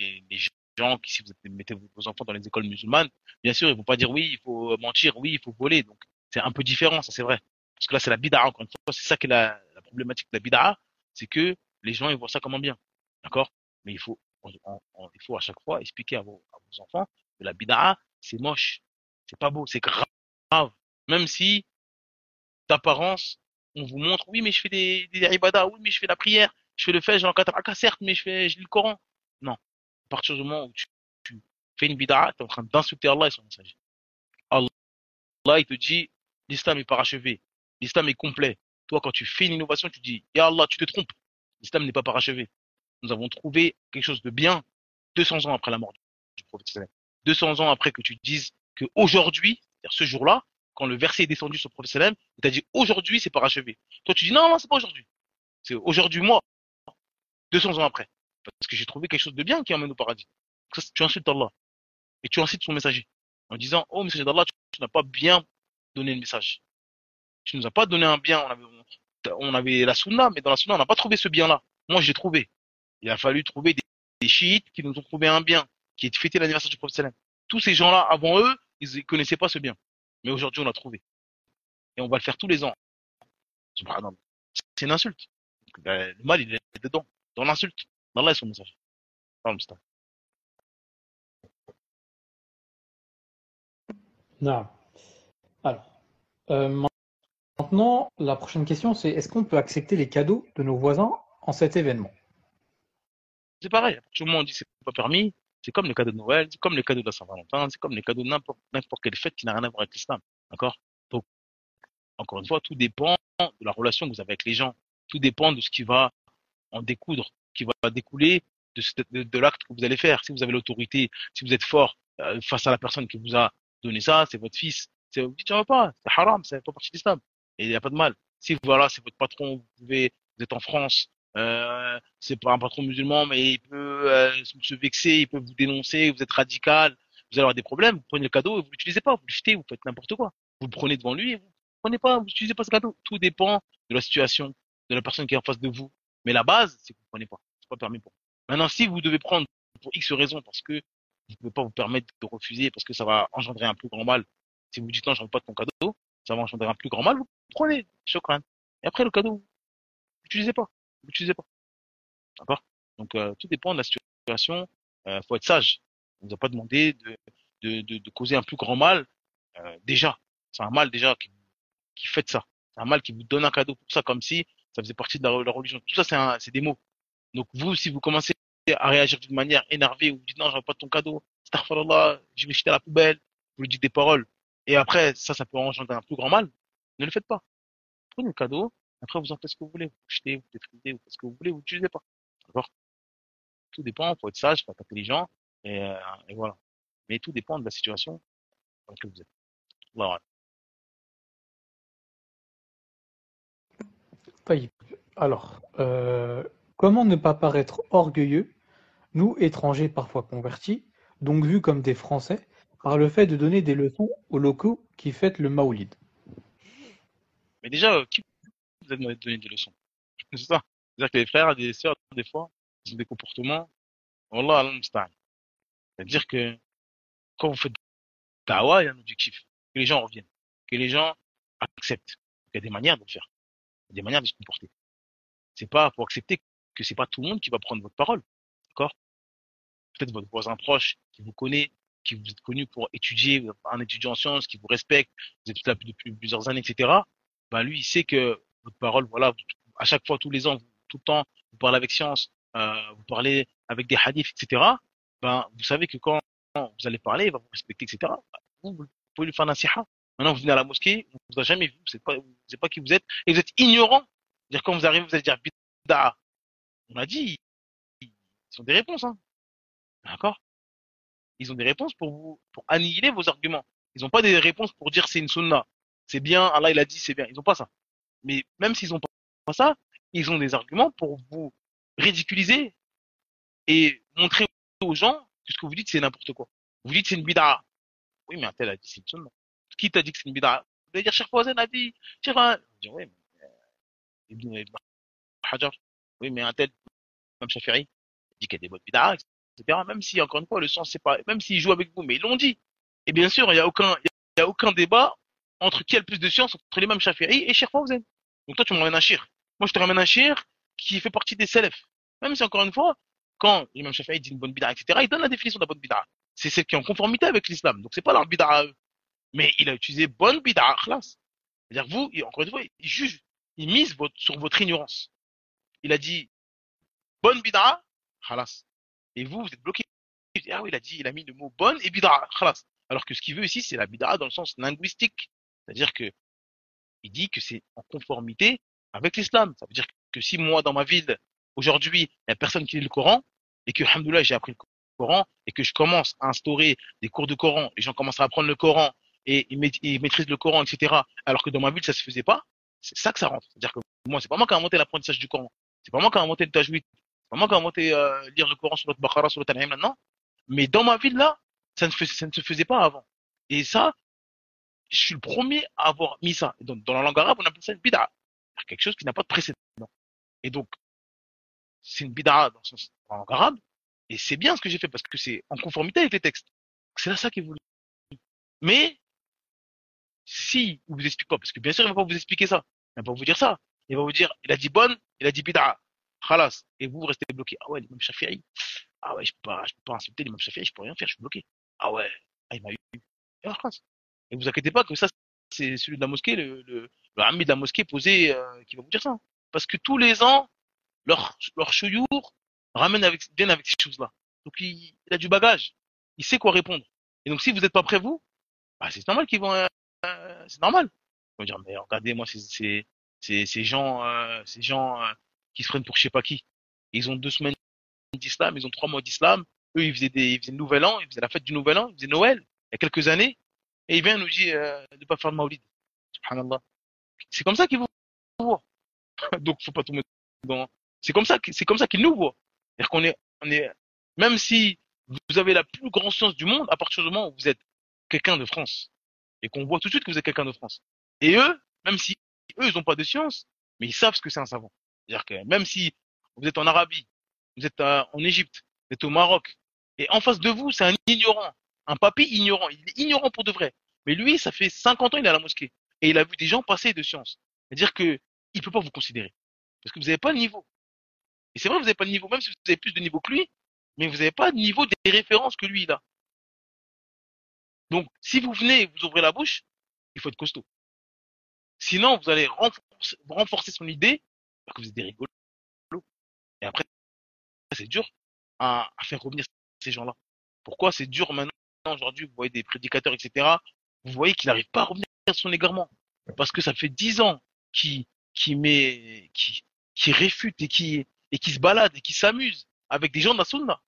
gens qui, si vous mettez vos enfants dans les écoles musulmanes, bien sûr, ils vont pas dire oui, il faut mentir, oui, il faut voler. Donc c'est un peu différent, ça c'est vrai. Parce que là c'est la bid'a, encore une fois, c'est ça qui est la problématique de la bid'a, c'est que les gens ils voient ça comme un bien, d'accord? Mais il faut à chaque fois expliquer à vos enfants que la bid'a, c'est moche, c'est pas beau, c'est grave. Même si d'apparence, on vous montre, oui, mais je fais des ibadah, oui, mais je fais la prière, je fais le fait, j'ai un kataraka, certes, mais je lis le Coran. Non. À partir du moment où tu fais une bid'a, tu es en train d'insulter Allah et son messager. Allah, il te dit, l'islam est parachevé, l'islam est complet. Toi, quand tu fais une innovation, tu dis, Ya Allah, tu te trompes. L'islam n'est pas parachevé. Nous avons trouvé quelque chose de bien 200 ans après la mort du prophète. 200 ans après que tu dises que aujourd'hui, c'est-à-dire ce jour-là, quand le verset est descendu sur le prophète, il t'a dit aujourd'hui c'est parachevé. Toi tu dis non, non, c'est pas aujourd'hui. C'est aujourd'hui, moi, 200 ans après. Parce que j'ai trouvé quelque chose de bien qui emmène au paradis. Ça, tu insultes Allah. Et tu incites son messager. En disant, oh, messager d'Allah, tu n'as pas bien donné le message. Tu nous as pas donné un bien. On avait la sunna, mais dans la sunna, on n'a pas trouvé ce bien-là. Moi, j'ai trouvé. Il a fallu trouver des chiites qui nous ont trouvé un bien, qui est fêté l'anniversaire du prophète sallam. Tous ces gens-là, avant eux, ils ne connaissaient pas ce bien. Mais aujourd'hui, on l'a trouvé. Et on va le faire tous les ans. Subhanallah. C'est une insulte. Le mal, il est dedans. Dans l'insulte. Dans Allah et son message. Dans le mystère. Non. Alors, euh, maintenant, la prochaine question, c'est est-ce qu'on peut accepter les cadeaux de nos voisins en cet événement? C'est pareil. Tout le monde dit que c'est pas permis. C'est comme les cadeaux de Noël, c'est comme les cadeaux de la Saint-Valentin, c'est comme les cadeaux de n'importe quelle fête qui n'a rien à voir avec l'islam. D'accord? Donc, encore une fois, tout dépend de la relation que vous avez avec les gens. Tout dépend de ce qui va en découdre, qui va découler de l'acte que vous allez faire. Si vous avez l'autorité, si vous êtes fort face à la personne qui vous a donné ça, c'est votre fils. Vous dites, ça va pas, c'est haram, ça fait pas partie de l'islam. Et il n'y a pas de mal. Si voilà, c'est votre patron, vous êtes en France, c'est pas un patron musulman, mais il peut se vexer, il peut vous dénoncer, vous êtes radical, vous allez avoir des problèmes, vous prenez le cadeau et vous l'utilisez pas, vous le jetez, vous faites n'importe quoi. Vous le prenez devant lui et vous le prenez pas, vous n'utilisez pas ce cadeau. Tout dépend de la situation, de la personne qui est en face de vous. Mais la base, c'est que vous ne prenez pas. C'est pas permis pour vous. Maintenant, si vous devez prendre pour X raisons, parce que vous ne pouvez pas vous permettre de refuser, parce que ça va engendrer un plus grand mal. Si vous dites non, je ne veux pas de ton cadeau, ça va engendrer un plus grand mal, vous prenez, chokran. Et après, le cadeau, vous l'utilisez pas. Vous l'utilisez pas. D'accord? Donc, tout dépend de la situation. Faut être sage. On ne vous a pas demandé de causer un plus grand mal. Déjà, c'est un mal déjà qui fait ça. C'est un mal qui vous donne un cadeau pour ça, comme si ça faisait partie de la religion. Tout ça, c'est des mots. Donc vous, si vous commencez à réagir d'une manière énervée, ou vous dites non, je veux pas ton cadeau, astaghfirullah, je vais jeter à la poubelle, vous lui dites des paroles, et après, ça peut engendrer un plus grand mal, ne le faites pas. Prenez le cadeau, après vous en faites ce que vous voulez, vous jetez, vous détruisez, vous faites ce que vous voulez, vous n'utilisez pas. D'accord? Tout dépend, faut être sage, faut être intelligent, et voilà. Mais tout dépend de la situation dans laquelle vous êtes. Voilà. Taïb. Alors, comment ne pas paraître orgueilleux, nous, étrangers parfois convertis, donc vus comme des Français, par le fait de donner des leçons aux locaux qui fêtent le Maoulid? Mais déjà, qui vous a demandé de donner des leçons? C'est ça. C'est-à-dire que les frères et les sœurs, des fois, ils ont des comportements, Wallah, al-musta'an. C'est-à-dire que quand vous faites da'wah, il y a un objectif. Que les gens reviennent. Que les gens acceptent. Il y a des manières de le faire. Il y a des manières de se comporter. C'est pas pour accepter que c'est pas tout le monde qui va prendre votre parole. D'accord? Peut-être votre voisin proche qui vous connaît, qui vous êtes connu pour étudier, vous êtes un étudiant en sciences, qui vous respecte, vous êtes là depuis plusieurs années, etc. Ben lui, il sait que votre parole, voilà, à chaque fois, tous les ans, tout le temps, vous parlez avec science, vous parlez avec des hadiths, etc. Ben, vous savez que quand vous allez parler, il va vous respecter, etc. Vous pouvez lui faire un nasiha. Maintenant, vous venez à la mosquée, on vous a jamais vu, vous savez pas qui vous êtes, et vous êtes ignorant. C'est-à-dire, quand vous arrivez, vous allez dire bid'a. On a dit, ils ont des réponses, hein. D'accord? Ils ont des réponses pour vous, pour annihiler vos arguments. Ils n'ont pas des réponses pour dire c'est une sunna. C'est bien, Allah il a dit c'est bien. Ils n'ont pas ça. Mais même s'ils n'ont pas ça, ils ont des arguments pour vous ridiculiser et montrer aux gens que ce que vous dites c'est n'importe quoi. Vous dites c'est une bid'a. Oui, mais un tel a dit c'est une sunna. Qui t'a dit que c'est une bid'a? Vous allez dire Cheikh Fawzan a dit, Cheikh, oui, mais Ibn Hajar. Oui, mais un tel, même Shafi'i, dit qu'il y a des bonnes bid'a, etc. Même si, encore une fois, le sens, c'est pas, même s'ils jouent avec vous, mais ils l'ont dit. Et bien sûr, il y a aucun débat entre qui a le plus de science entre l'imam Shafi'i et Cheikh Fawzan. Donc toi, tu me ramènes un shir. Moi, je te ramène un shir qui fait partie des salafs. Même si, encore une fois, quand l'imam Shafi'i dit une bonne bid'a, etc., il donne la définition de la bonne bid'a. C'est celle qui est en conformité avec l'islam. Donc c'est pas leur bid'a à eux. Mais il a utilisé bonne bid'a, khlas. C'est-à-dire vous, encore une fois, il juge, il mise sur votre ignorance. Il a dit bonne bid'a, khalas. Et vous, vous êtes bloqué. Ah oui, il a mis le mot bonne et bid'a, khalas. Alors que ce qu'il veut ici, c'est la bid'a dans le sens linguistique. C'est-à-dire que il dit que c'est en conformité avec l'islam. Ça veut dire que si moi, dans ma ville, aujourd'hui, il n'y a personne qui lit le Coran, et que, alhamdoulilah, j'ai appris le Coran, et que je commence à instaurer des cours de Coran, les gens commencent à apprendre le Coran, et ils maîtrisent le Coran, etc., alors que dans ma ville, ça se faisait pas, c'est ça que ça rentre. C'est-à-dire que Moi, c'est pas moi qui ai inventé l'apprentissage du Coran. C'est pas moi qui ai inventé le tajwid. C'est pas moi qui ai inventé lire le Coran sur le Baqara, sur le Tan'im maintenant. Mais dans ma ville là, ça ne se faisait pas avant. Et ça, je suis le premier à avoir mis ça. Et donc, dans la langue arabe, on appelle ça une bid'a. C'est quelque chose qui n'a pas de précédent. Et donc, c'est une bid'a dans la langue arabe. Et c'est bien ce que j'ai fait parce que c'est en conformité avec les textes. C'est là ça qui est voulu. Mais, si il vous explique pas, parce que bien sûr, il va pas vous expliquer ça. Il va pas vous dire ça. Il va vous dire, il a dit bonne, il a dit bid'a. Khalas. Et vous, vous restez bloqué. Ah ouais, l'imam Shafi'i. Ah ouais, je peux pas insulter l'imam Shafi'i, je peux rien faire, je suis bloqué. Ah ouais, ah, il m'a eu. Et alors, khalas. Et vous inquiétez pas que ça, c'est celui de la mosquée, le ami de la mosquée posé, qui va vous dire ça. Parce que tous les ans, leur chouyour viennent avec ces choses-là. Donc il a du bagage. Il sait quoi répondre. Et donc si vous n'êtes pas prêt, vous, bah, c'est normal qu'ils vont, c'est normal. Ils vont dire, mais regardez, moi, ces gens qui se prennent pour je sais pas qui. Ils ont 2 semaines d'islam, ils ont 3 mois d'islam. Eux, ils faisaient le nouvel an, ils faisaient la fête du nouvel an, ils faisaient Noël, il y a quelques années. Et il vient nous dire de pas faire le maulid. Subhanallah. C'est comme ça qu'ils vous voient. Donc, faut pas tomber dans, c'est comme ça qu'ils nous voient. C'est-à-dire on est, même si vous avez la plus grande science du monde, à partir du moment où vous êtes quelqu'un de France, et qu'on voit tout de suite que vous êtes quelqu'un de France. Et eux, même si eux, ils n'ont pas de science, mais ils savent ce que c'est un savant. C'est-à-dire que même si vous êtes en Arabie, vous êtes en Égypte, vous êtes au Maroc, et en face de vous, c'est un ignorant, un papy ignorant. Il est ignorant pour de vrai. Mais lui, ça fait 50 ans, il est à la mosquée. Et il a vu des gens passer de science. C'est-à-dire que il peut pas vous considérer. Parce que vous n'avez pas le niveau. Et c'est vrai, vous n'avez pas le niveau, même si vous avez plus de niveau que lui, mais vous n'avez pas le niveau des références que lui, il a. Donc, si vous venez et vous ouvrez la bouche, il faut être costaud. Sinon, vous allez renforcer son idée que vous êtes des rigolos. Et après, c'est dur à faire revenir ces gens-là. Pourquoi c'est dur maintenant, aujourd'hui, vous voyez des prédicateurs, etc. Vous voyez qu'il n'arrive pas à revenir à son égarement. Parce que ça fait 10 ans qu'il qui met, qui réfute et qui se balade et qui s'amuse avec des gens de la sunna.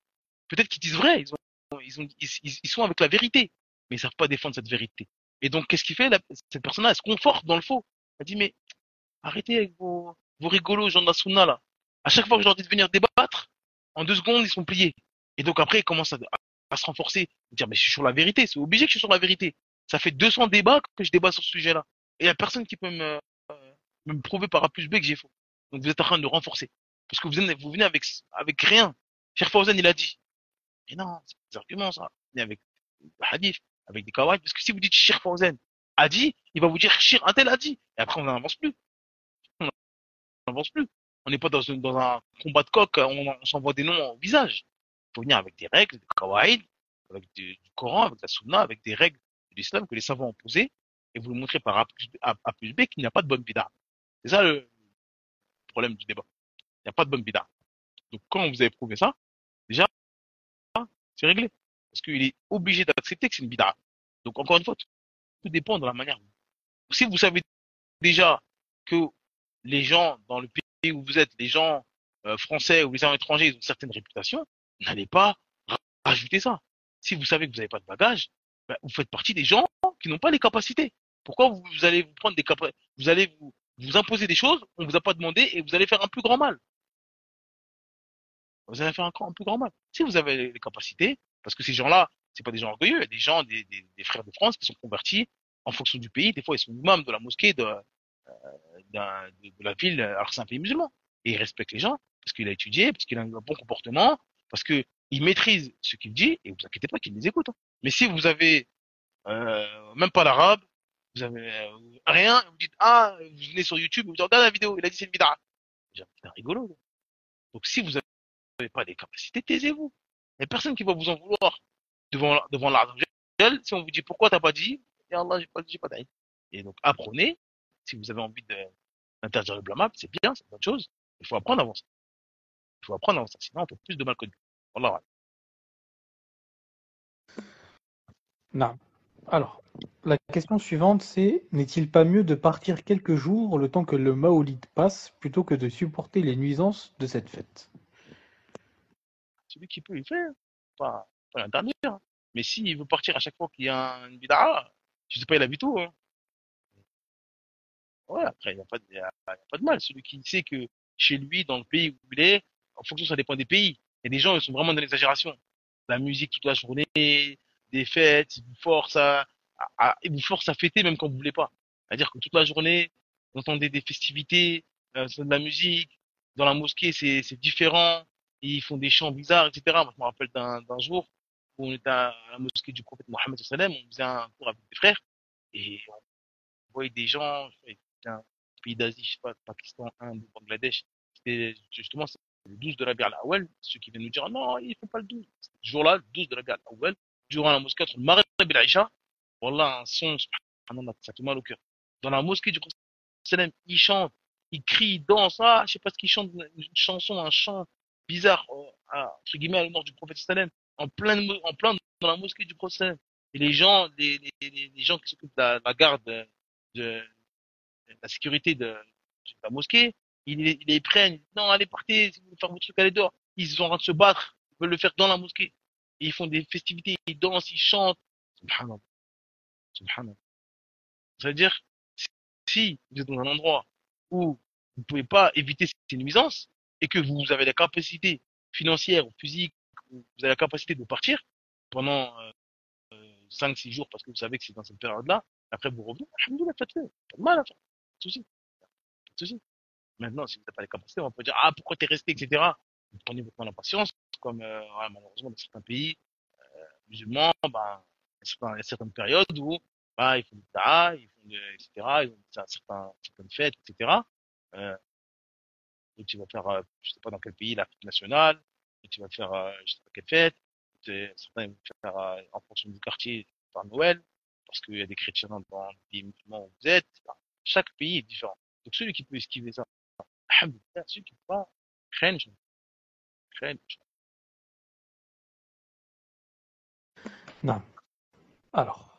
Peut-être qu'ils disent vrai, ils sont avec la vérité, mais ils savent pas défendre cette vérité. Et donc, qu'est-ce qu'il fait, cette personne-là? Elle se conforte dans le faux. Elle dit, mais arrêtez avec vos rigolos, gens de la sunna, là. À chaque fois que je leur dis de venir débattre, en 2 secondes, ils sont pliés. Et donc après, ils commencent à se renforcer, dire, mais je suis sur la vérité, c'est obligé que je suis sur la vérité. Ça fait 200 débats que je débat sur ce sujet-là. Et il y a personne qui peut me prouver par A plus B que j'ai faux. Donc vous êtes en train de renforcer. Parce que vous venez avec rien. Cheikh Fawzan, il a dit. Mais non, c'est des arguments, ça. Vous venez avec des hadiths, avec des kawaïd. Parce que si vous dites Cheikh Fawzan a dit, il va vous dire Cheikh un tel a dit. Et après, on n'avance plus. On n'avance plus. On n'est pas dans un combat de coq, on s'envoie des noms au visage. Il faut venir avec des règles, des kawaïd, avec du Coran, avec la sunna, avec des règles de l'islam que les savants ont posées, et vous le montrez par A plus B qu'il n'y a pas de bonne bid'a. C'est ça le problème du débat. Il n'y a pas de bonne bid'a. Donc quand vous avez prouvé ça, déjà, c'est réglé. Parce qu'il est obligé d'accepter que c'est une bid'a. Donc encore une fois, tout dépend de la manière. Si vous savez déjà que les gens dans le pays où vous êtes, les gens français ou les gens étrangers, ils ont une certaine réputation, n'allez pas rajouter ça. Si vous savez que vous n'avez pas de bagage, ben, vous faites partie des gens qui n'ont pas les capacités. Pourquoi vous allez vous prendre des capacités, vous allez vous imposer des choses, on vous a pas demandé et vous allez faire un plus grand mal. Vous allez faire un plus grand mal. Si vous avez les capacités, parce que ces gens-là, c'est pas des gens orgueilleux, il y a des gens, des frères de France qui sont convertis en fonction du pays. Des fois, ils sont imams de la mosquée de la ville, alors que c'est un pays musulman. Et il respecte les gens parce qu'il a étudié, parce qu'il a un bon comportement, parce que il maîtrise ce qu'il dit, et vous inquiétez pas qu'il les écoute. Hein. Mais si vous avez même pas l'arabe, vous avez rien, vous dites ah, vous venez sur YouTube, vous dites regarde la vidéo, il a dit c'est une bid'a. C'est rigolo. Là. Donc si vous n'avez pas les capacités, taisez-vous. Il n'y a personne qui va vous en vouloir devant l'art. Si on vous dit pourquoi t'as pas dit, et Allah, j'ai pas dit. Et donc apprenez, si vous avez envie d'interdire le blâmable, c'est bien, c'est une bonne chose. Il faut apprendre avant ça. Il faut apprendre avant ça, sinon on fait plus de mal que nous. Wallah. Non. Alors, la question suivante, c'est n'est-il pas mieux de partir quelques jours le temps que le Maolid passe plutôt que de supporter les nuisances de cette fête? Celui qui peut, il fait. Pas l'interdire. Hein. Mais s'il veut partir à chaque fois qu'il y a une bid'a, je sais pas, il a vu tout. Hein. Ouais, après, il y a pas de mal. Celui qui sait que chez lui, dans le pays où il est, en fonction, ça dépend des pays. Il y a des gens, ils sont vraiment dans l'exagération. La musique toute la journée, des fêtes, ils vous forcent à fêter même quand vous voulez pas. C'est-à-dire que toute la journée, vous entendez des festivités, c'est de la musique. Dans la mosquée, c'est différent. Ils font des chants bizarres, etc. Moi, je me rappelle d'un jour où on était à la mosquée du prophète Mohammed sallam, on faisait un cours avec des frères et on voyait des gens, c'était un pays d'Asie, je sais pas, Pakistan, Inde, Bangladesh. C'était justement c'est le 12 de Rabi al-Awwal, ceux qui viennent nous dire ah non, il faut pas le 12. Ce jour-là, le 12 de Rabi al-Awwal, durant la mosquée entre le Maghreb et l'Aïcha, voilà un son, subhanallah, ça fait mal au cœur. Dans la mosquée du prophète sallam, ils chantent, ils crient, ils dansent, ah, je sais pas ce qu'ils chantent, une chanson, un chant bizarre, entre guillemets, à l'honneur du prophète sallam, en plein dans la mosquée du prophète sallam. Et les gens, les gens qui s'occupent de la garde de la sécurité de la mosquée, ils les prennent, ils disent, non, allez, partez, si vous voulez faire vos trucs, allez dehors. Ils sont en train de se battre, ils veulent le faire dans la mosquée. Et ils font des festivités, ils dansent, ils chantent. Subhanallah, subhanallah. Ça veut dire, si vous êtes dans un endroit où vous ne pouvez pas éviter ces nuisances et que vous avez la capacité financière ou physique, vous avez la capacité de partir pendant 5-6 jours parce que vous savez que c'est dans cette période-là, après vous revenez, alhamdoulilah, faites-le. Pas de mal à faire. Pas de souci, pas de souci. Maintenant, si vous n'avez pas les capacités, on peut dire, ah, pourquoi t'es resté, etc. Vous prenez votre mal en patience, comme, ouais, malheureusement, dans certains pays, musulmans, bah, il y a certaines périodes où, bah, ils font des bid'a, ils font etc., ils ont certaines fêtes, etc. Euh, et tu vas faire, je sais pas dans quel pays, la fête nationale, et tu vas faire, je sais pas quelle fête, certains ils vont faire, en fonction du quartier, par Noël, parce qu'il y a des chrétiens dans les pays musulmans où vous êtes. Enfin, chaque pays est différent. Donc celui qui peut esquiver ça, alhamdoulilah, celui qui peut pas, craigne, craigne. Non. Alors,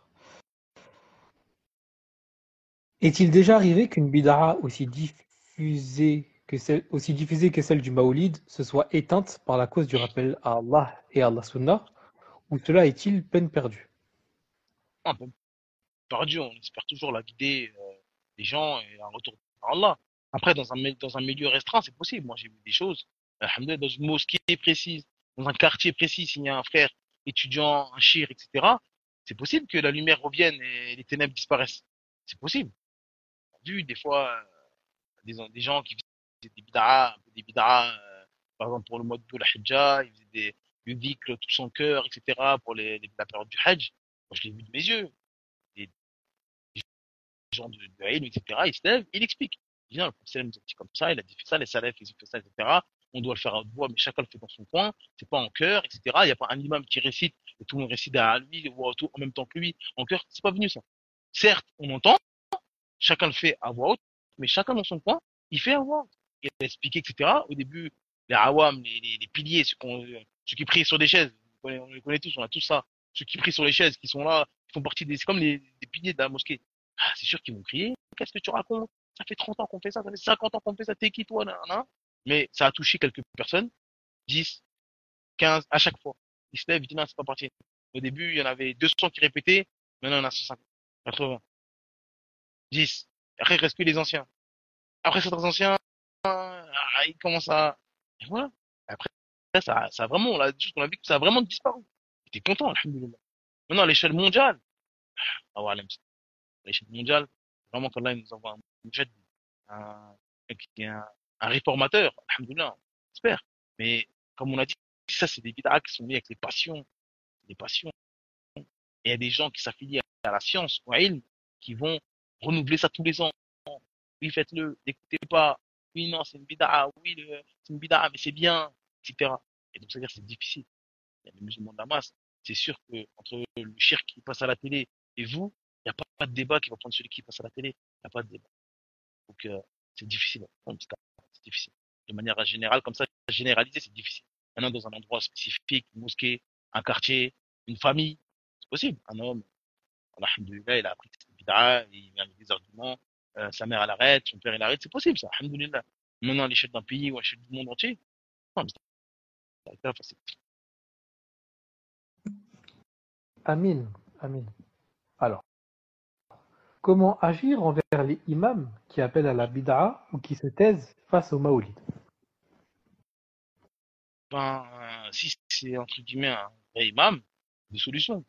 est-il déjà arrivé qu'une bid'a aussi diffusée que celle du Maoulid se soit éteinte par la cause du rappel à Allah et à la Sunna, ou cela est-il peine perdue? Un peu perdu, on espère toujours la guider, des gens et un retour vers Allah. Après, dans un milieu restreint, c'est possible. Moi, j'ai vu des choses, alhamdoulilah, dans une mosquée précise, dans un quartier précis, s'il y a un frère étudiant, un shir, etc., c'est possible que la lumière revienne et les ténèbres disparaissent. C'est possible. On a vu des fois des gens qui faisaient des bid'ah, un peu des bid'ah, par exemple pour le mois de la Hijjah, ils faisaient du dhikr tout son cœur, etc., pour la période du Hajj. Moi, je l'ai vu de mes yeux. Des gens de Haïm, etc., il se lève, il explique. Il dit, non, le professeur nous a dit comme ça, il a dit fait ça, les salafs, ils ont fait ça, etc. On doit le faire à haute voix, mais chacun le fait dans son coin, c'est pas en chœur, etc. Il n'y a pas un imam qui récite, et tout le monde récite à lui, ou en même temps que lui, en chœur, c'est pas venu ça. Certes, on entend, chacun le fait à voix haute, mais chacun dans son coin, il fait à voix haute. Il a expliqué, etc. Au début, les awam, les piliers, ceux qui prient sur des chaises, on les connaît tous, on a tous ça. Ceux qui prient sur les chaises, qui sont là, qui font partie c'est comme les piliers de la mosquée. Ah, c'est sûr qu'ils vont crier. Qu'est-ce que tu racontes? Ça fait 30 ans qu'on fait ça, ça fait 50 ans qu'on fait ça, t'es qui toi, nan? Mais ça a touché quelques personnes, 10, 15, à chaque fois. Ils se lèvent, ils disent non, c'est pas parti. Au début, il y en avait 200 qui répétaient, maintenant il y en a 150, 80, 10. Après, il reste que les anciens. Après, certains anciens, ils commencent à, et voilà. Après, ça a vraiment, là, juste qu'on a vu que ça a vraiment disparu. J'étais content, alhamdoulilah. Maintenant, à l'échelle mondiale, ah ouais, à l'échelle mondiale, vraiment, quand là, il nous envoie un jet, un, un, un réformateur, alhamdoulilah, j'espère. Mais, comme on a dit, ça, c'est des bid'ah qui sont liés avec les passions, les passions. Et il y a des gens qui s'affilient à la science, au ilm, qui vont renouveler ça tous les ans. Oui, faites-le, n'écoutez pas. Oui, non, c'est une bid'a, oui, c'est une bid'a, mais c'est bien, etc. Et donc, c'est-à-dire, c'est difficile. Il y a les musulmans de la masse. C'est sûr que entre le shirk qui passe à la télé et vous, il n'y a pas de débat qui va prendre celui qui passe à la télé. Il n'y a pas de débat. Donc, c'est difficile. C'est difficile. De manière générale, comme ça, généraliser, c'est difficile. Maintenant, dans un endroit spécifique, une mosquée, un quartier, une famille, c'est possible. Un homme, alhamdoulilah, il a appris que c'était bid'a, il vient avec des arguments, sa mère elle arrête, son père il arrête, c'est possible ça, alhamdoulilah. Maintenant à l'échelle d'un pays ou à l'échelle du monde entier, non, mais c'est pas facile. Amin, amin. Alors, Comment agir envers les imams qui appellent à la bid'a ou qui se taisent face au maoulid? Si c'est entre guillemets un vrai imam, des solutions.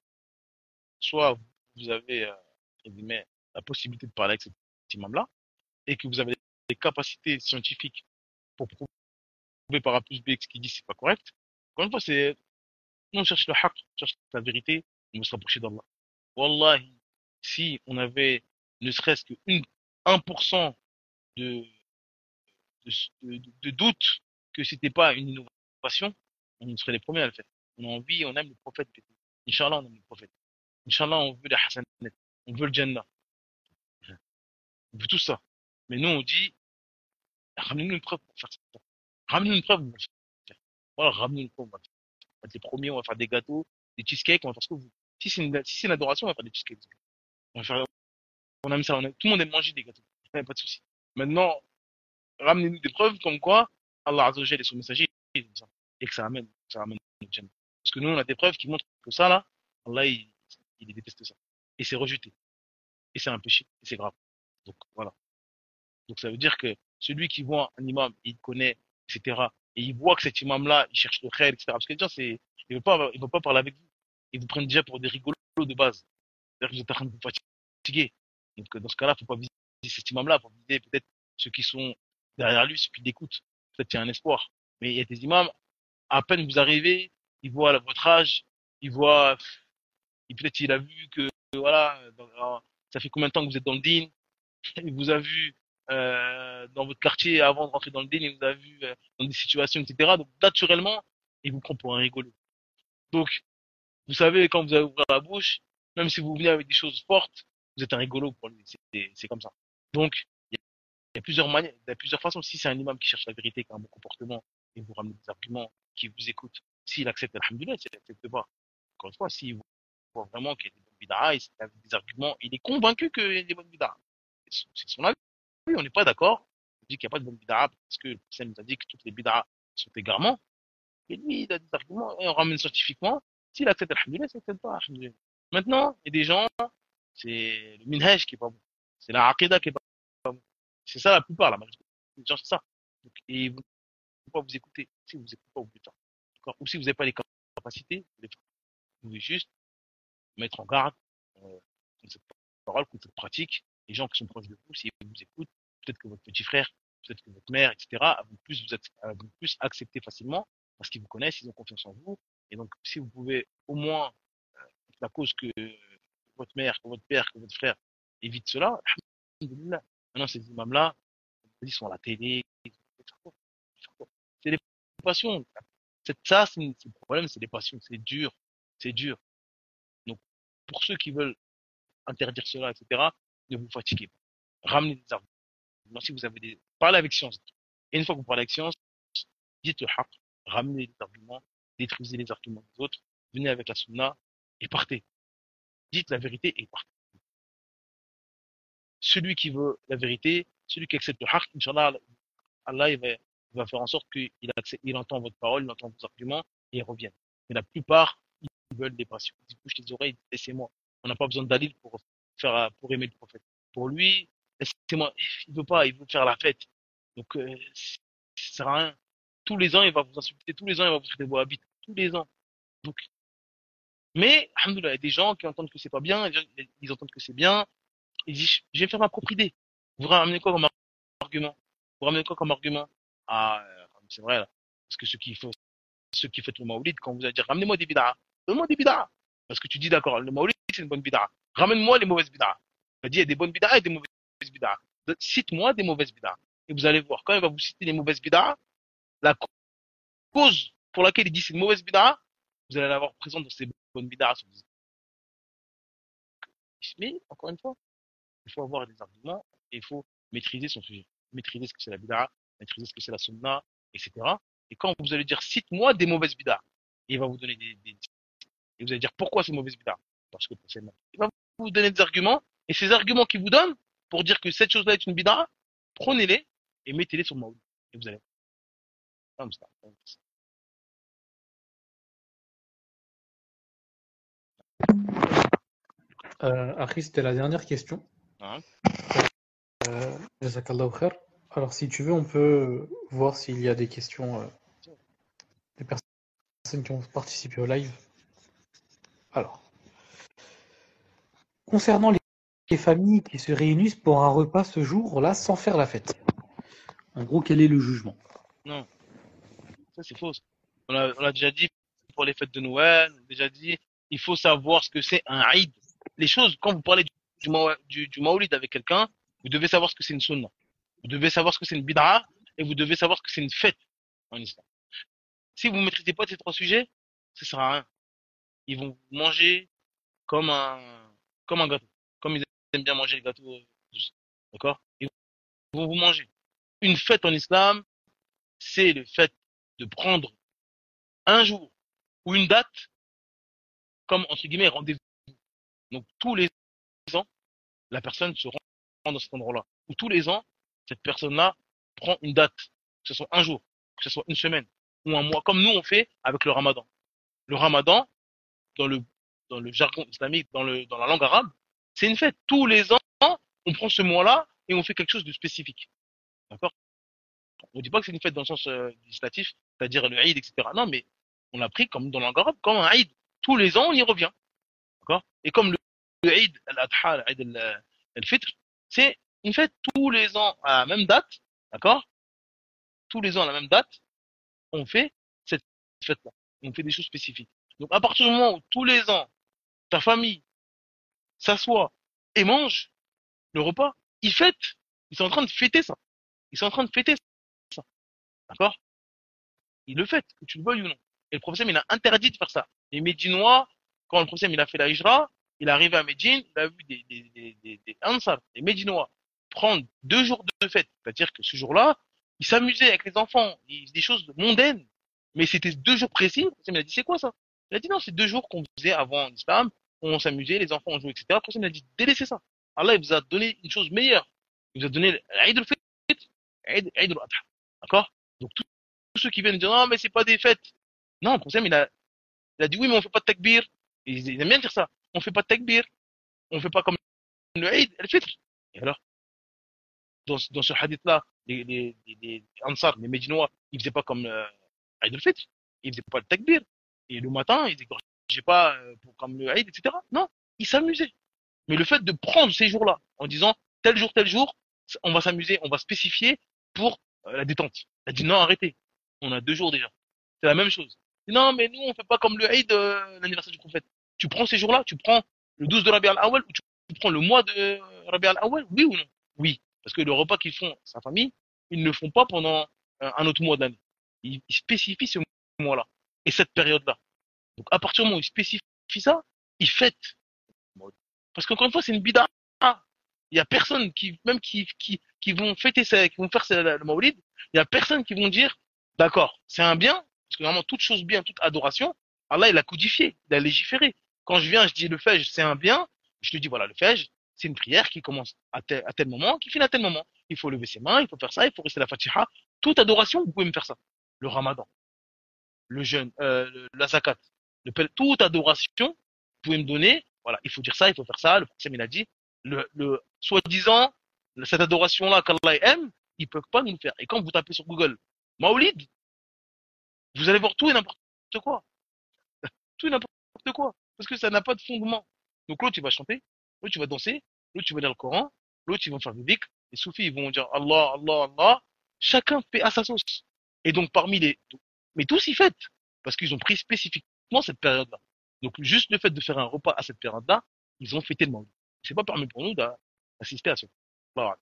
Soit vous avez, entre guillemets, la possibilité de parler avec cet imam-là, et que vous avez des capacités scientifiques pour prouver par A plus B que ce qu'il dit c'est pas correct. Encore une fois, on cherche le haqq, on cherche la vérité, on veut se rapprocher d'Allah. Wallahi, si on avait ne serait-ce que 1% de, de doute que c'était pas une innovation, on serait les premiers à le faire. On a envie, on aime le prophète. Inch'Allah, on aime le prophète. Inch'Allah, on veut les hasanat, on veut le Jannah, on veut tout ça. Mais nous, on dit, ramenez-nous une preuve pour faire ça. Ramenez-nous une preuve, on va le faire. Voilà, ramenez-nous une preuve, on va être les premiers, on va faire des gâteaux, des cheesecakes, on va faire ce que vous voulez. Si c'est une adoration, on va faire des cheesecakes. On va faire, on aime ça, tout le monde aime manger des gâteaux. Il n'y a pas de souci. Maintenant, ramenez-nous des preuves comme quoi Allah Azza wa Jalla est son messager et que ça ramène le Jannah. Parce que nous, on a des preuves qui montrent que ça, là, Allah, il déteste ça. Et c'est rejeté. Et c'est un péché. Et c'est grave. Donc, voilà. Donc, ça veut dire que celui qui voit un imam, il connaît, etc., et il voit que cet imam-là, il cherche le khair, etc., parce que les gens, il veut pas parler avec vous. Ils vous prennent déjà pour des rigolos de base. C'est-à-dire que vous êtes en train de vous fatiguer. Donc, dans ce cas-là, faut pas viser cet imam-là, faut viser peut-être ceux qui sont derrière lui, ceux qui l'écoutent. Peut-être qu'il y a un espoir. Mais il y a des imams, à peine vous arrivez, ils voient votre âge, ils voient, peut-être il a vu que, voilà, ça fait combien de temps que vous êtes dans le din, il vous a vu dans votre quartier avant de rentrer dans le din, il vous a vu dans des situations, etc. Donc, naturellement, il vous prend pour un rigolo. Donc, vous savez, quand vous allez ouvrir la bouche, même si vous venez avec des choses fortes, vous êtes un rigolo pour lui. C'est comme ça. Donc, il y a plusieurs manières, il y a plusieurs façons. Si c'est un imam qui cherche la vérité, qui a un bon comportement, et vous ramenez des arguments, qui vous écoute, s'il accepte, alhamdoulilah, s'il n'accepte pas, encore une fois, s'il voit vraiment qu'il y a des bonnes bid'ah, il a des arguments, il est convaincu qu'il y a des bonnes bid'ah. C'est son avis. Oui, on n'est pas d'accord. On dit qu'il n'y a pas de bonnes bid'ah parce que le prophète nous a dit que toutes les bid'ah sont égarements. Et lui, il a des arguments, et on ramène scientifiquement. S'il accepte, alhamdoulilah, s'il n'accepte pas, alhamdoulilah. Maintenant, il y a des gens, c'est le minhaj qui est pas bon. C'est la aqidah qui est pas bon. C'est ça la plupart, la majorité des gens, c'est ça. Donc, et vous ne pouvez pas vous écouter. Si vous écoutez pas, vous pouvez faire. Ou si vous n'avez pas les capacités, vous pouvez juste mettre en garde contre cette parole, contre cette pratique. Les gens qui sont proches de vous, s'ils vous écoutent, peut-être que votre petit frère, peut-être que votre mère, etc., vont plus accepter facilement parce qu'ils vous connaissent, ils ont confiance en vous. Et donc, si vous pouvez au moins, la cause que votre mère, que votre père, que votre frère évite cela, alhamdoulilah. Maintenant, ces imams-là, ils sont à la télé, c'est des passions. C'est le problème, c'est des passions, c'est dur, c'est dur. Donc, pour ceux qui veulent interdire cela, etc., ne vous fatiguez pas. Ramenez des arguments. Si vous avez parlez avec science. Et une fois que vous parlez avec science, dites le haqq, ramenez des arguments, détruisez les arguments des autres, venez avec la sunna et partez. Dites la vérité et partez. Celui qui veut la vérité, celui qui accepte le haqq, Inch'Allah, Allah il va faire en sorte il entend votre parole, il entend vos arguments et il revient. Mais la plupart, ils veulent des passions. Ils bouchent les oreilles, laissez-moi. On n'a pas besoin d'Alil pour aimer le prophète. Pour lui, laissez-moi. Il veut pas, il veut faire la fête. Donc, ça sert à rien. Tous les ans, il va vous insulter. Tous les ans, il va vous traiter de wahhabite. Tous les ans. Donc, mais, alhamdoulilah, il y a des gens qui entendent que c'est pas bien, ils entendent que c'est bien, ils disent, je vais faire ma propre idée. Vous ramenez quoi comme argument? Vous ramenez quoi comme argument? Ah, c'est vrai, là. Parce que ceux qui font le maoulid, quand vous allez dire, ramenez-moi des bid'ah. Donne-moi des bid'ah. Parce que tu dis, d'accord, le maoulid, c'est une bonne bid'ah. Ramène-moi les mauvaises bid'ah. Il a dit, il y a des bonnes bid'ah et des mauvaises bid'ah. Cite-moi des mauvaises bid'ah. Et vous allez voir, quand il va vous citer les mauvaises bid'ah, la cause pour laquelle il dit c'est une mauvaise bid'ah, vous allez l'avoir présente dans ces bonnes bid'ah. Mais, encore une fois, il faut avoir des arguments et il faut maîtriser son sujet. Maîtriser ce que c'est la bid'a, maîtriser ce que c'est la sunna, etc. Et quand vous allez dire, cite-moi des mauvaises bid'a, il va vous donner et vous allez dire, pourquoi c'est mauvaise bid'a? Parce que il va vous donner des arguments, et ces arguments qu'il vous donne, pour dire que cette chose-là est une bid'a, prenez-les et mettez-les sur le maoul. Et vous allez. Comme ça. Akhi, c'était la dernière question. Hein. Jazakallahu khair. Alors, si tu veux, on peut voir s'il y a des questions des personnes qui ont participé au live. Alors, concernant les familles qui se réunissent pour un repas ce jour-là sans faire la fête. En gros, quel est le jugement? Non, ça c'est faux. On a déjà dit pour les fêtes de Noël, on a déjà dit, il faut savoir ce que c'est un Eid. Les choses, quand vous parlez du Maoulid avec quelqu'un, vous devez savoir ce que c'est une sunna. Vous devez savoir ce que c'est une bid'a et vous devez savoir ce que c'est une fête en islam. Si vous ne maîtrisez pas ces trois sujets, ça sert à rien. Ils vont manger comme comme un gâteau. Comme ils aiment bien manger les gâteaux douces. D'accord? Ils vont vous manger. Une fête en islam, c'est le fait de prendre un jour ou une date comme, entre guillemets, rendez-vous. Donc, tous les ans, la personne se rend dans cet endroit-là. Ou tous les ans, cette personne-là prend une date. Que ce soit un jour, que ce soit une semaine ou un mois, comme nous on fait avec le ramadan. Le ramadan, dans le, dans le jargon islamique, dans la langue arabe, c'est une fête. Tous les ans, on prend ce mois-là et on fait quelque chose de spécifique. D'accord? On dit pas que c'est une fête dans le sens législatif, c'est-à-dire le Eid, etc. Non, mais on l'a pris comme dans la langue arabe, comme un Eid. Tous les ans, on y revient. D'accord? Et comme le Eid al-Adha, l'Eid al-Fitr, c'est une fête tous les ans à la même date. D'accord? Tous les ans à la même date, on fait cette fête-là. On fait des choses spécifiques. Donc, à partir du moment où tous les ans, ta famille s'assoit et mange le repas, ils fêtent. Ils sont en train de fêter ça. Ils sont en train de fêter ça. D'accord? Ils le fêtent, que tu le veuilles ou non. Et le prophète, il a interdit de faire ça. Les Médinois, quand le prophète, il a fait la hijra, il est arrivé à Médine, il a vu des Ansar, des Médinois, prendre 2 jours de fête. C'est-à-dire que ce jour-là, ils s'amusaient avec les enfants, ils faisaient des choses mondaines. Mais c'était 2 jours précis. Le prophète, il a dit, c'est quoi ça? Il a dit, non, c'est 2 jours qu'on faisait avant l'islam, où on s'amusait, les enfants ont joué, etc. Le prophète, il a dit, délaissez ça. Allah, il vous a donné une chose meilleure. Il vous a donné l'Aïd al-Fitr, Eid al-Adha. D'accord? Donc, tous ceux qui viennent dire non mais c'est pas des fêtes. Non, le prophète il a dit oui mais on fait pas de takbir. Ils aiment bien dire ça. On fait pas de takbir. On fait pas comme le Eid, le Fitr. Et alors, dans ce hadith-là, les Ansar, les Médinois, ils faisaient pas comme Eid le Fitr. Ils faisaient pas de takbir. Et le matin, ils égorgeaient pas comme le Eid, etc. Non, ils s'amusaient. Mais le fait de prendre ces jours-là en disant tel jour, on va s'amuser, on va spécifier pour la détente. Elle dit non, arrêtez. On a 2 jours déjà. C'est la même chose. Non, mais nous, on fait pas comme le Eid, l'anniversaire du prophète. Tu prends ces jours-là, tu prends le 12 de Rabi al-Awwal ou tu prends le mois de Rabi al-Awwal, oui ou non? Oui. Parce que le repas qu'ils font, sa famille, ils ne le font pas pendant un autre mois d'année. Ils spécifient ce mois-là et cette période-là. Donc, à partir du moment où ils spécifient ça, ils fêtent. Parce qu'encore une fois, c'est une bid'a. Il y a personne même qui vont fêter ça, qui vont faire le Maulid, il y a personne qui vont dire, d'accord, c'est un bien, parce que vraiment toute chose bien, toute adoration, Allah il a codifié, il a légiféré. Quand je viens, je dis le Fajr, c'est un bien, je te dis voilà, le Fajr, c'est une prière qui commence à tel moment, qui finit à tel moment. Il faut lever ses mains, il faut faire ça, il faut rester la Fatiha. Toute adoration, vous pouvez me faire ça. Le Ramadan, le jeûne, la zakat, toute adoration, vous pouvez me donner, voilà, il faut dire ça, il faut faire ça, le prophète il a dit, soi-disant, cette adoration-là qu'Allah aime, ils peuvent pas nous le faire. Et quand vous tapez sur Google, Maulid, vous allez voir tout et n'importe quoi. Tout et n'importe quoi. Parce que ça n'a pas de fondement. Donc l'autre, il va chanter, l'autre, il va danser, l'autre, il va lire le Coran, l'autre, ils vont faire des dhikr, les soufis, ils vont dire Allah, Allah, Allah. Chacun fait à sa sauce. Et donc parmi mais tous y fêtent. Parce qu'ils ont pris spécifiquement cette période-là. Donc juste le fait de faire un repas à cette période-là, ils ont fêté le Maulid. C'est pas permis pour nous d'assister à ça. Voilà.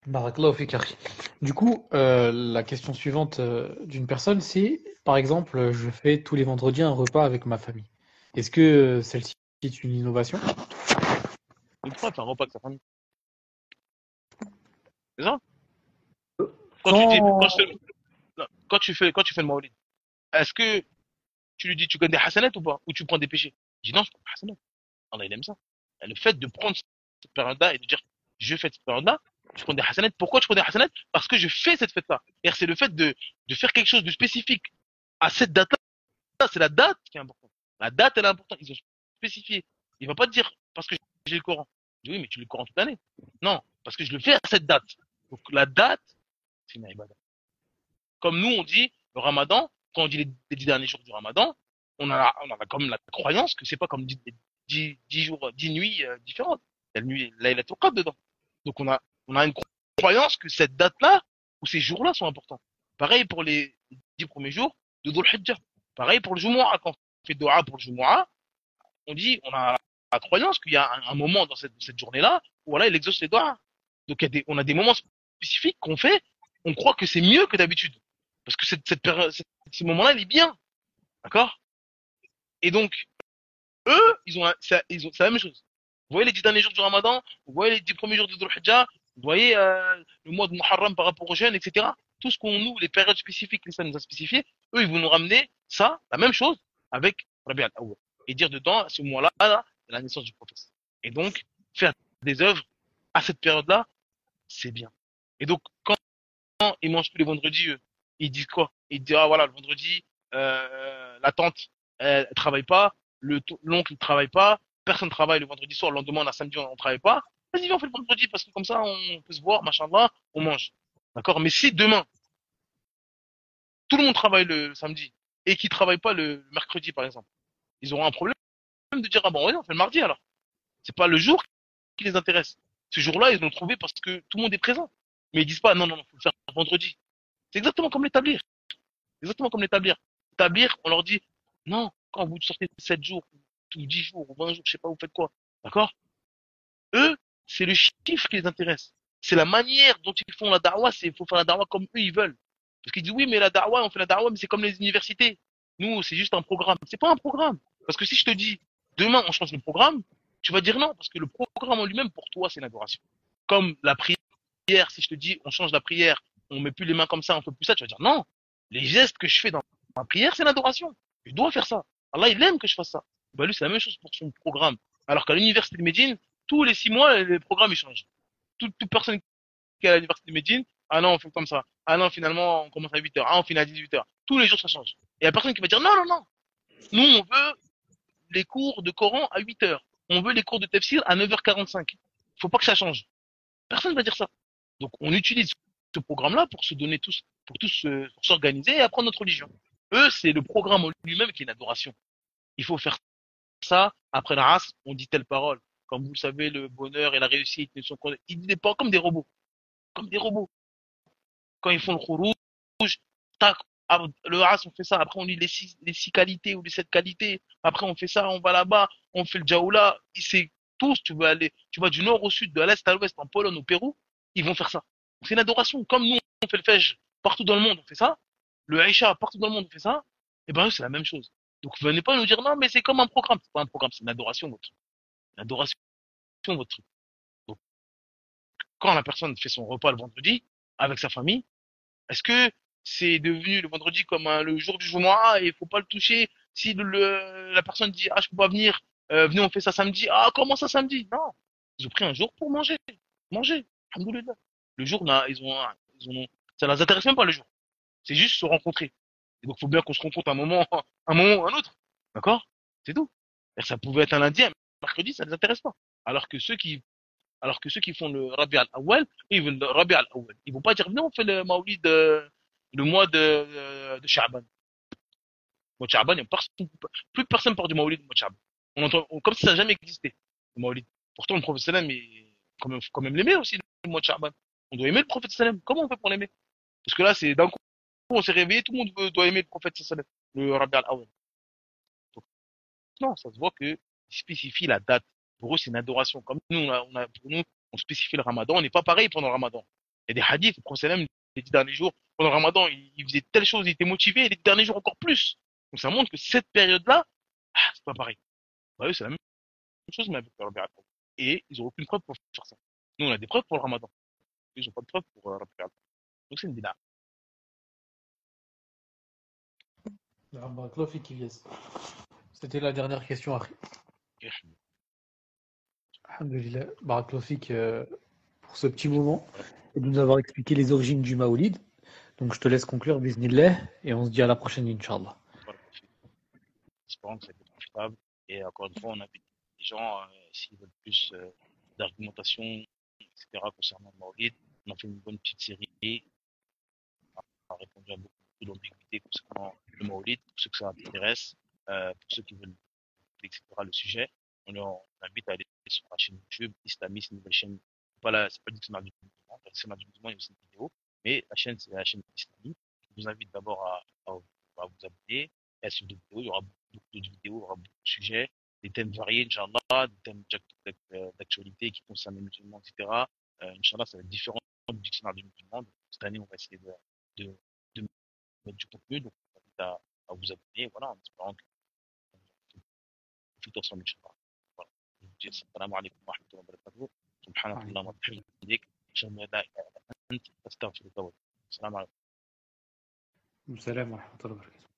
Barakallahu fik, akhi. Du coup, la question suivante d'une personne, c'est, par exemple, je fais tous les vendredis un repas avec ma famille. Est-ce que celle-ci est une innovation? Mais pourquoi faire un repas avec sa famille? C'est ça? Quand tu dis, Sans... non, quand tu fais le Maulid, est-ce que tu lui dis, tu gagnes des hasanats ou pas? Ou tu prends des péchés? Il dit non, je prends des hasanats. Allah, il aime ça. Et le fait de prendre cette période-là et de dire, je fais cette période-là, je prends des hasanats. Pourquoi je prends des hasanats? Parce que je fais cette fête-là. C'est le fait de faire quelque chose de spécifique à cette date-là. C'est la date qui est importante. La date, elle est importante. Ils ont spécifié Il va pas te dire parce que j'ai le Coran. Je dis oui, mais tu lis le Coran toute l'année. Non, parce que je le fais à cette date. Donc la date, c'est une ibada. Comme nous, on dit le Ramadan, quand on dit les 10 derniers jours du Ramadan, on a comme la croyance que c'est pas comme 10 jours, 10 nuits différentes. Il y a la nuit Laylatul Qadr dedans. Donc on a une croyance que cette date-là ou ces jours-là sont importants. Pareil pour les 10 premiers jours de Dhul Hijjah. Pareil pour le Jumu'ah. Quand on fait Dua pour le Jumu'ah, on a la croyance qu'il y a un moment dans cette journée-là où voilà, il exauce les doigts. Donc on a des moments spécifiques qu'on fait, on croit que c'est mieux que d'habitude. Parce que cette période, ce moment-là, il est bien. D'accord? Et donc, eux, c'est la même chose. Vous voyez les 10 derniers jours du Ramadan, vous voyez les 10 premiers jours de Dhul Hijjah, vous voyez le mois de Muharram par rapport aux jeunes, etc. Tout ce qu'on nous, les périodes spécifiques que ça nous a spécifié, eux, ils vont nous ramener ça, la même chose, avec Rabi al-Awwal. Et dire dedans, à ce mois-là, là, c'est la naissance du prophète. Et donc, faire des œuvres à cette période-là, c'est bien. Et donc, quand ils mangent tous les vendredis, ils disent quoi? Ils disent, ah voilà, le vendredi, la tante, elle travaille pas, l'oncle, il travaille pas, personne travaille le vendredi soir, le lendemain, on a samedi, on travaille pas. Vas-y, viens, on fait le vendredi, parce que comme ça, on peut se voir, machin là, on mange. D'accord? Mais si demain, tout le monde travaille le samedi, et qu'ils travaillent pas le mercredi, par exemple, ils auront un problème de dire, ah bon, ouais, on fait le mardi, alors. C'est pas le jour qui les intéresse. Ce jour-là, ils l'ont trouvé parce que tout le monde est présent. Mais ils disent pas, non, non, non, faut le faire vendredi. C'est exactement comme l'établir. Exactement comme l'établir. Établir, on leur dit, non, quand vous sortez 7 jours, ou 10 jours, ou 20 jours, je sais pas, vous faites quoi. D'accord? Eux, c'est le chiffre qui les intéresse. C'est la manière dont ils font la da'wah, il faut faire la da'wah comme eux ils veulent. Parce qu'ils disent, oui, mais la da'wah, on fait la da'wah, mais c'est comme les universités. Nous, c'est juste un programme. C'est pas un programme. Parce que si je te dis, demain, on change le programme, tu vas dire non, parce que le programme en lui-même, pour toi, c'est une adoration. Comme la prière, si je te dis, on change la prière, on met plus les mains comme ça, on fait plus ça, tu vas dire non. Les gestes que je fais dans ma prière, c'est l'adoration. Je dois faire ça. Allah, il aime que je fasse ça. Bah, lui, c'est la même chose pour son programme. Alors qu'à l'université de Médine, tous les 6 mois, les programmes, ils changent. Toute personne qui est à l'université de Médine, ah non, on fait comme ça. Ah non, finalement, on commence à 8 heures. Ah, on finit à 18 heures. Tous les jours, ça change. Et il y a personne qui va dire non, non, non. Nous, on veut les cours de Coran à 8 heures. On veut les cours de tafsir à 9h45. Faut pas que ça change. Personne ne va dire ça. Donc, on utilise ce programme-là pour se donner tous, pour s'organiser et apprendre notre religion. Eux, c'est le programme en lui-même qui est une adoration. Il faut faire ça. Après la race, on dit telle parole. Comme vous le savez, le bonheur et la réussite ne sont ils disent pas comme des robots. Comme des robots. Quand ils font le rouge, tac, le as, on fait ça. Après, on lit les six qualités ou les 7 qualités. Après, on fait ça, on va là-bas, on fait le jaoula. C'est tous, tu vas du nord au sud, de l'est à l'ouest, en Pologne, au Pérou, ils vont faire ça. C'est une adoration. Comme nous, on fait le fèche partout dans le monde, on fait ça. Le Aïcha, partout dans le monde, on fait ça. Et ben, eux, c'est la même chose. Donc, venez pas nous dire, non, mais c'est comme un programme. C'est pas un programme, c'est une adoration, votre truc. Une adoration, votre truc. Donc, quand la personne fait son repas le vendredi, avec sa famille, est-ce que c'est devenu le vendredi comme le jour du Jumu'ah et il faut pas le toucher? Si la personne dit ah je peux pas venir, venez on fait ça samedi. Ah comment ça samedi? Non, ils ont pris un jour pour manger. Alhamdoulilah. Le jour là, ça les intéresse même pas le jour. C'est juste se rencontrer. Et donc faut bien qu'on se rencontre un moment ou un autre. D'accord? C'est tout. Et ça pouvait être un lundi, un mercredi, ça les intéresse pas. Alors que ceux qui font le Rabi al-Awwal, ils veulent le Rabi al-Awwal. Ils vont pas dire, venez, on fait le Maoulid le mois de Sha'ban. Le mois de Sha'ban, plus personne parle du Maoulid le mois de Sha'ban. Comme si ça n'a jamais existé, le Maoulid. Pourtant, le prophète sallam, quand même l'aimer aussi, le mois de Sha'ban. On doit aimer le prophète sallam. Comment on fait pour l'aimer? Parce que là, c'est d'un coup, on s'est réveillé, tout le monde doit aimer le prophète sallam, le Rabi al-Awwal. Donc, non, ça se voit que spécifie la date. Pour eux, c'est une adoration. Comme nous, pour nous, on spécifie le ramadan. On n'est pas pareil pendant le ramadan. Il y a des hadiths, le prophète sallam, les 10 derniers jours, pendant le ramadan, il faisait telle chose, il était motivé, et les derniers jours encore plus. Donc ça montre que cette période-là, c'est pas pareil. Bah, eux, c'est la même chose, mais avec le Rabi al-Awwal. Et ils ont aucune preuve pour faire ça. Nous, on a des preuves pour le ramadan. Ils n'ont pas de preuve pour Rabi al-Awwal. Donc c'est une bid'a. Barakallahu fik, Ilyes. C'était la dernière question, Akhi. Alhamdulillah. Barakallahu fik, pour ce petit moment et de nous avoir expliqué les origines du Maoulid. Donc je te laisse conclure, bismillah, et on se dit à la prochaine, Inch'Allah. Espérons que ça a été profitable. Et encore une fois, on a les gens, s'ils veulent plus d'argumentation, etc., concernant le Maolid, on a fait une bonne petite série, on a répondu à beaucoup d'ambiguïtés concernant le Maolid, pour ceux que ça intéresse, pour ceux qui veulent, etc., le sujet. On invite à aller sur la chaîne YouTube, Islamiste, nouvelle chaîne. C'est pas le dictionnaire du musulman, le dictionnaire du musulman, il y a aussi une vidéo, mais la chaîne, c'est la chaîne Islamique. Je vous invite d'abord à vous abonner, et à suivre des vidéos. Il y aura beaucoup d'autres vidéos, il y aura beaucoup de sujets, des thèmes variés, Inch'Allah, des thèmes d'actualité qui concernent les musulmans, etc. Inch'Allah, ça va être différent du dictionnaire du musulman. Donc, cette année, on va essayer de, de mettre du contenu. Donc, on vous invite à vous abonner, voilà, en espérant que في توصل ان شاء الله. السلام عليكم ورحمه الله وبركاته. سبحانك اللهم عليكم وبحمدك اشهد ان لا اله الا انت استغفرك واتوب اليك. السلام عليكم. السلام ورحمة الله وبركاته.